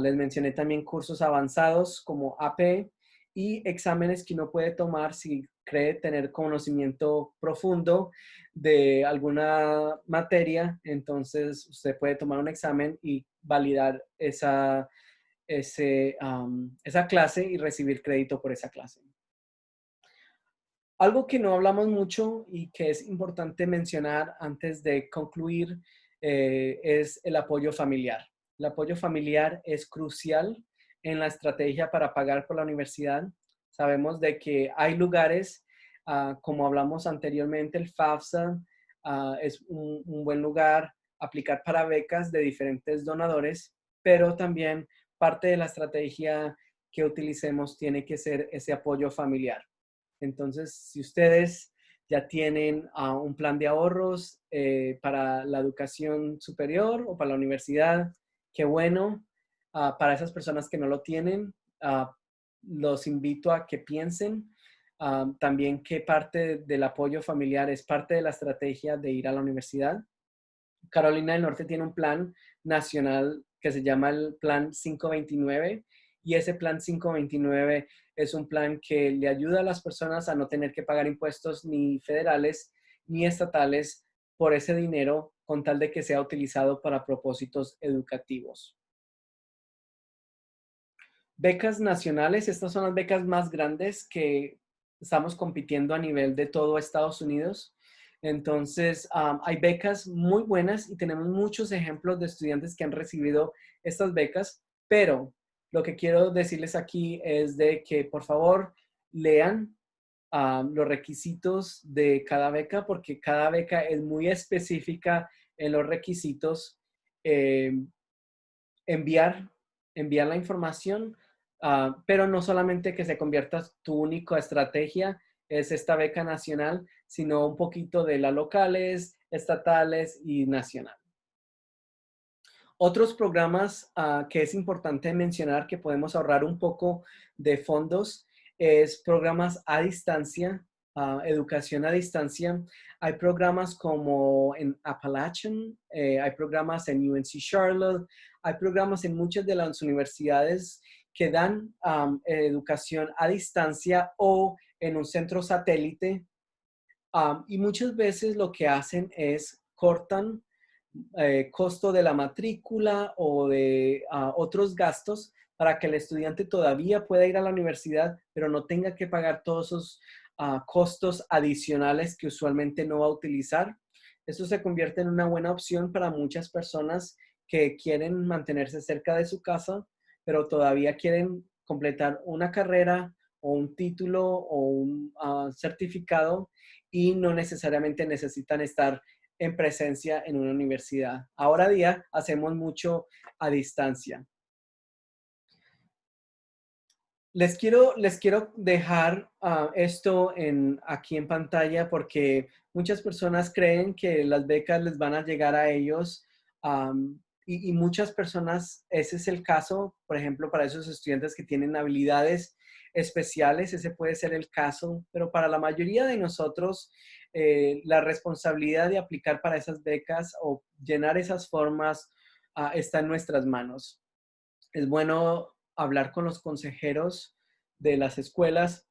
Les mencioné también cursos avanzados como AP y exámenes que uno puede tomar si cree tener conocimiento profundo de alguna materia. Entonces, usted puede tomar un examen y validar esa clase y recibir crédito por esa clase. Algo que no hablamos mucho y que es importante mencionar antes de concluir es el apoyo familiar. El apoyo familiar es crucial en la estrategia para pagar por la universidad. Sabemos de que hay lugares, como hablamos anteriormente, el FAFSA es un buen lugar, aplicar para becas de diferentes donadores, pero también parte de la estrategia que utilicemos tiene que ser ese apoyo familiar. Entonces, si ustedes ya tienen un plan de ahorros para la educación superior o para la universidad, qué bueno. Para esas personas que no lo tienen, los invito a que piensen también qué parte del apoyo familiar es parte de la estrategia de ir a la universidad. Carolina del Norte tiene un plan nacional que se llama el Plan 529 y ese Plan 529 es un plan que le ayuda a las personas a no tener que pagar impuestos ni federales ni estatales por ese dinero con tal de que sea utilizado para propósitos educativos. Becas nacionales, estas son las becas más grandes que estamos compitiendo a nivel de todo Estados Unidos. Entonces, hay becas muy buenas y tenemos muchos ejemplos de estudiantes que han recibido estas becas, pero lo que quiero decirles aquí es de que por favor lean los requisitos de cada beca porque cada beca es muy específica en los requisitos. Eh, enviar, enviar la información, pero no solamente que se convierta tu única estrategia es esta beca nacional, sino un poquito de las locales, estatales y nacional. Otros programas que es importante mencionar que podemos ahorrar un poco de fondos es programas a distancia, educación a distancia. Hay programas como en Appalachian, hay programas en UNC Charlotte, hay programas en muchas de las universidades que dan educación a distancia o en un centro satélite. Y muchas veces lo que hacen es cortan costo de la matrícula o de otros gastos para que el estudiante todavía pueda ir a la universidad, pero no tenga que pagar todos esos costos adicionales que usualmente no va a utilizar. Esto se convierte en una buena opción para muchas personas que quieren mantenerse cerca de su casa, pero todavía quieren completar una carrera o un título o un certificado y no necesariamente necesitan estar en presencia en una universidad. Ahora día hacemos mucho a distancia. Les quiero dejar esto aquí en pantalla porque muchas personas creen que las becas les van a llegar a ellos y muchas personas, ese es el caso, por ejemplo, para esos estudiantes que tienen habilidades especiales, ese puede ser el caso, pero para la mayoría de nosotros, la responsabilidad de aplicar para esas becas o llenar esas formas está en nuestras manos. Es bueno hablar con los consejeros de las escuelas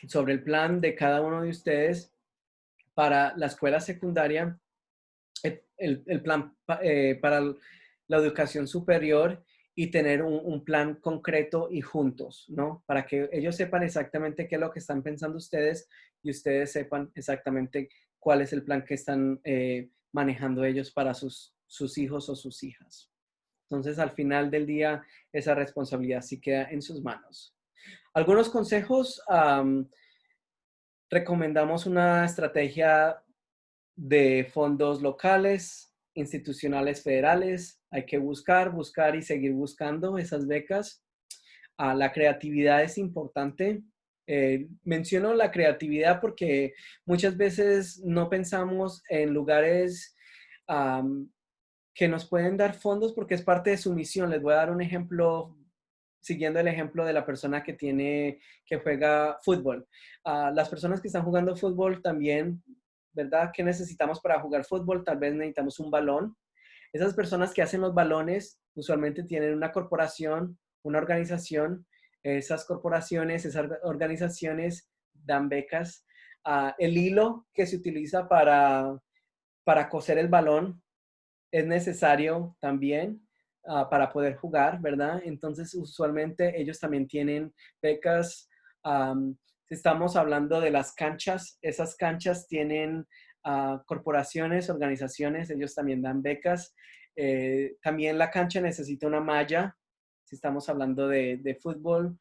sobre el plan de cada uno de ustedes para la escuela secundaria, el plan para la educación superior y tener un plan concreto y juntos, ¿no? Para que ellos sepan exactamente qué es lo que están pensando ustedes y ustedes sepan exactamente cuál es el plan que están manejando ellos para sus hijos o sus hijas. Entonces, al final del día, esa responsabilidad sí queda en sus manos. Algunos consejos. Recomendamos una estrategia de fondos locales, institucionales federales. Hay que buscar y seguir buscando esas becas. La creatividad es importante. Menciono la creatividad porque muchas veces no pensamos en lugares que nos pueden dar fondos porque es parte de su misión. Les voy a dar un ejemplo, siguiendo el ejemplo de la persona que juega fútbol. Las personas que están jugando fútbol también, ¿verdad? ¿Qué necesitamos para jugar fútbol? Tal vez necesitamos un balón. Esas personas que hacen los balones usualmente tienen una corporación, una organización. Esas corporaciones, esas organizaciones dan becas. El hilo que se utiliza para coser el balón es necesario también para poder jugar, ¿verdad? Entonces, usualmente ellos también tienen becas. Si estamos hablando de las canchas, esas canchas tienen corporaciones, organizaciones, ellos también dan becas. También la cancha necesita una malla. Si estamos hablando de fútbol,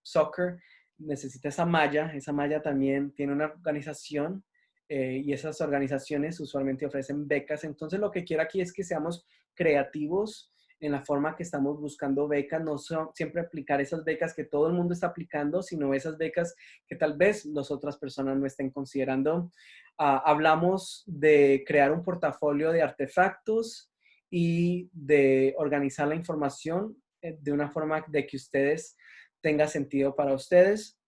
soccer, necesita esa malla. Esa malla también tiene una organización y esas organizaciones usualmente ofrecen becas. Entonces, lo que quiero aquí es que seamos creativos en la forma que estamos buscando becas, no siempre aplicar esas becas que todo el mundo está aplicando, sino esas becas que tal vez las otras personas no estén considerando. Hablamos de crear un portafolio de artefactos y de organizar la información de una forma de que ustedes tenga sentido para ustedes.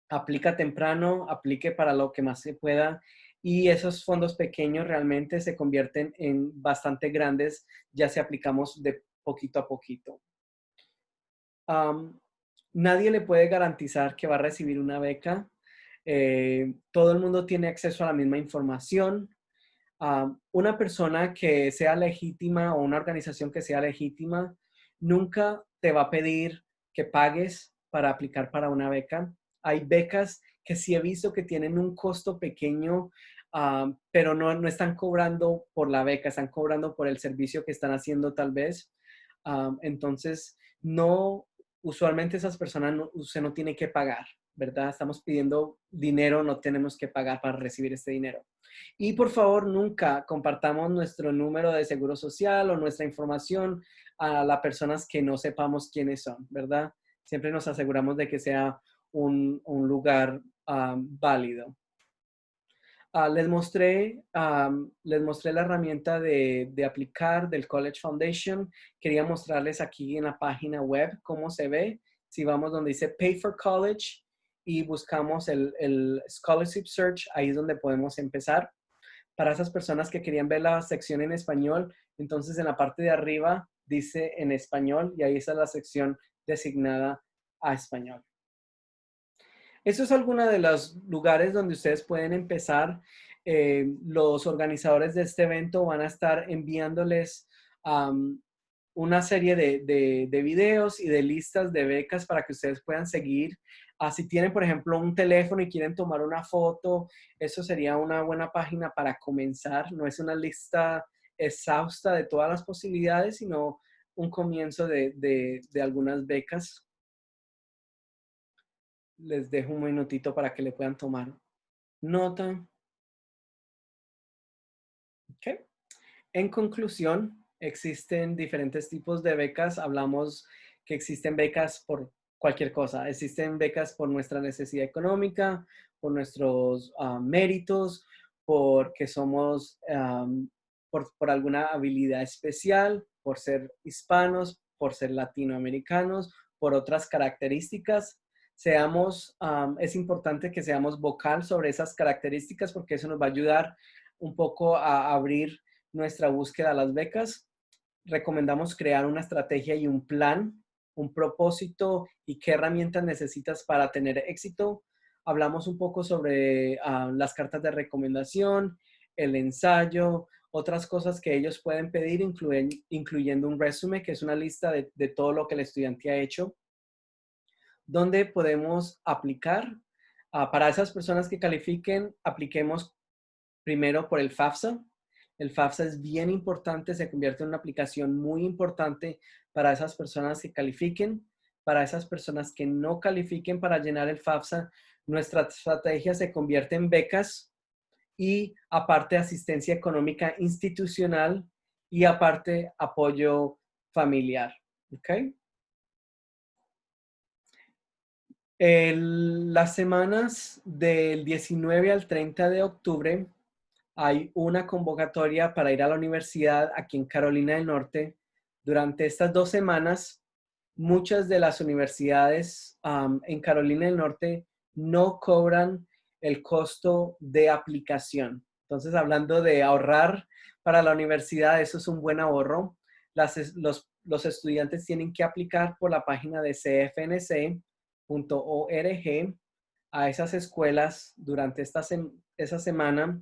Aplica temprano, aplique para lo que más se pueda y esos fondos pequeños realmente se convierten en bastante grandes ya si aplicamos de poquito a poquito. Nadie le puede garantizar que va a recibir una beca. Todo el mundo tiene acceso a la misma información. Una persona que sea legítima o una organización que sea legítima nunca te va a pedir que pagues para aplicar para una beca. Hay becas que sí he visto que tienen un costo pequeño, pero no están cobrando por la beca, están cobrando por el servicio que están haciendo tal vez. Entonces, no, usualmente esas personas usted no tiene que pagar, ¿verdad? Estamos pidiendo dinero, no tenemos que pagar para recibir este dinero. Y por favor, nunca compartamos nuestro número de seguro social o nuestra información a las personas que no sepamos quiénes son, ¿verdad? Siempre nos aseguramos de que sea un lugar válido. Les mostré la herramienta de aplicar del College Foundation. Quería mostrarles aquí en la página web cómo se ve. Si vamos donde dice Pay for College y buscamos el Scholarship Search, ahí es donde podemos empezar. Para esas personas que querían ver la sección en español, entonces en la parte de arriba dice en español y ahí está la sección designada a español. Eso es alguno de los lugares donde ustedes pueden empezar. Los organizadores de este evento van a estar enviándoles una serie de videos y de listas de becas para que ustedes puedan seguir. Si tienen, por ejemplo, un teléfono y quieren tomar una foto, eso sería una buena página para comenzar. No es una lista exhausta de todas las posibilidades, sino un comienzo de algunas becas. Les dejo un minutito para que le puedan tomar nota. Okay. En conclusión, existen diferentes tipos de becas. Hablamos que existen becas por cualquier cosa. Existen becas por nuestra necesidad económica, por nuestros méritos, porque somos, por alguna habilidad especial, por ser hispanos, por ser latinoamericanos, por otras características. Es importante que seamos vocal sobre esas características porque eso nos va a ayudar un poco a abrir nuestra búsqueda a las becas. Recomendamos crear una estrategia y un plan, un propósito y qué herramientas necesitas para tener éxito. Hablamos un poco sobre las cartas de recomendación, el ensayo, otras cosas que ellos pueden pedir, incluyendo un resumen, que es una lista de todo lo que el estudiante ha hecho, donde podemos aplicar. Para esas personas que califiquen, apliquemos primero por el FAFSA. El FAFSA es bien importante, se convierte en una aplicación muy importante para esas personas que califiquen. Para esas personas que no califiquen para llenar el FAFSA, nuestra estrategia se convierte en becas y aparte asistencia económica institucional y aparte apoyo familiar. ¿Ok? Las semanas del 19 al 30 de octubre hay una convocatoria para ir a la universidad aquí en Carolina del Norte. Durante estas 2 semanas, muchas de las universidades en Carolina del Norte no cobran el costo de aplicación. Entonces, hablando de ahorrar para la universidad, eso es un buen ahorro. Los estudiantes tienen que aplicar por la página de cfnc.org a esas escuelas durante esa semana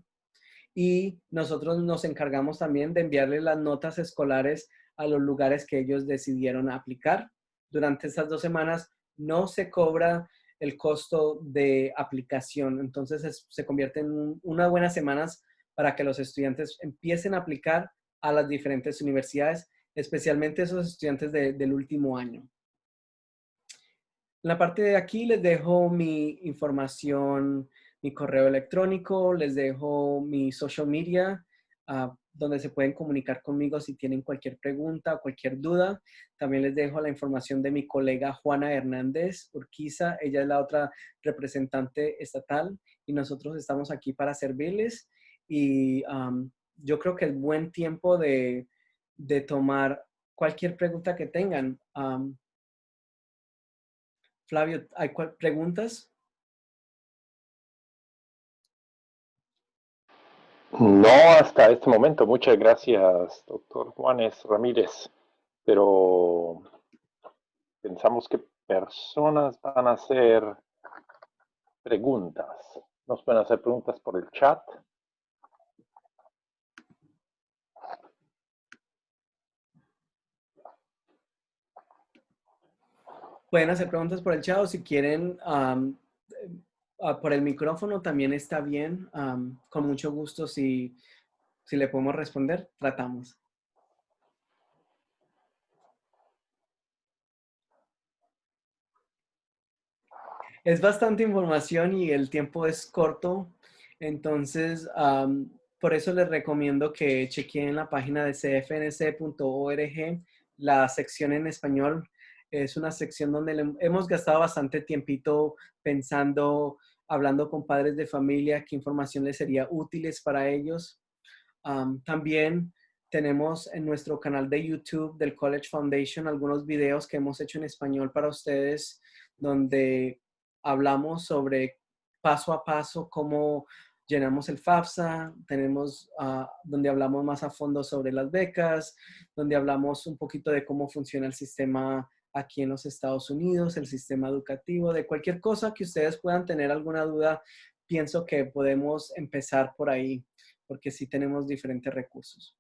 y nosotros nos encargamos también de enviarles las notas escolares a los lugares que ellos decidieron aplicar. Durante estas 2 semanas no se cobra el costo de aplicación, entonces se convierte en unas buenas semanas para que los estudiantes empiecen a aplicar a las diferentes universidades, especialmente esos estudiantes del último año. En la parte de aquí les dejo mi información, mi correo electrónico, les dejo mi social media, donde se pueden comunicar conmigo si tienen cualquier pregunta o cualquier duda. También les dejo la información de mi colega Juana Hernández Urquiza. Ella es la otra representante estatal y nosotros estamos aquí para servirles. Y yo creo que es buen tiempo de tomar cualquier pregunta que tengan. Flavio, ¿hay preguntas? No hasta este momento. Muchas gracias, doctor Juanes Ramírez. Pero pensamos que personas van a hacer preguntas. Nos pueden hacer preguntas por el chat. Pueden hacer preguntas por el chat o si quieren por el micrófono también está bien. Con mucho gusto, si le podemos responder, tratamos. Es bastante información y el tiempo es corto, entonces por eso les recomiendo que chequen la página de cfnc.org, la sección en español. Es una sección donde hemos gastado bastante tiempito pensando, hablando con padres de familia, qué información les sería útiles para ellos. También tenemos en nuestro canal de YouTube del College Foundation algunos videos que hemos hecho en español para ustedes, donde hablamos sobre paso a paso cómo llenamos el FAFSA, tenemos donde hablamos más a fondo sobre las becas, donde hablamos un poquito de cómo funciona el sistema aquí en los Estados Unidos, el sistema educativo, de cualquier cosa que ustedes puedan tener alguna duda, pienso que podemos empezar por ahí, porque sí tenemos diferentes recursos.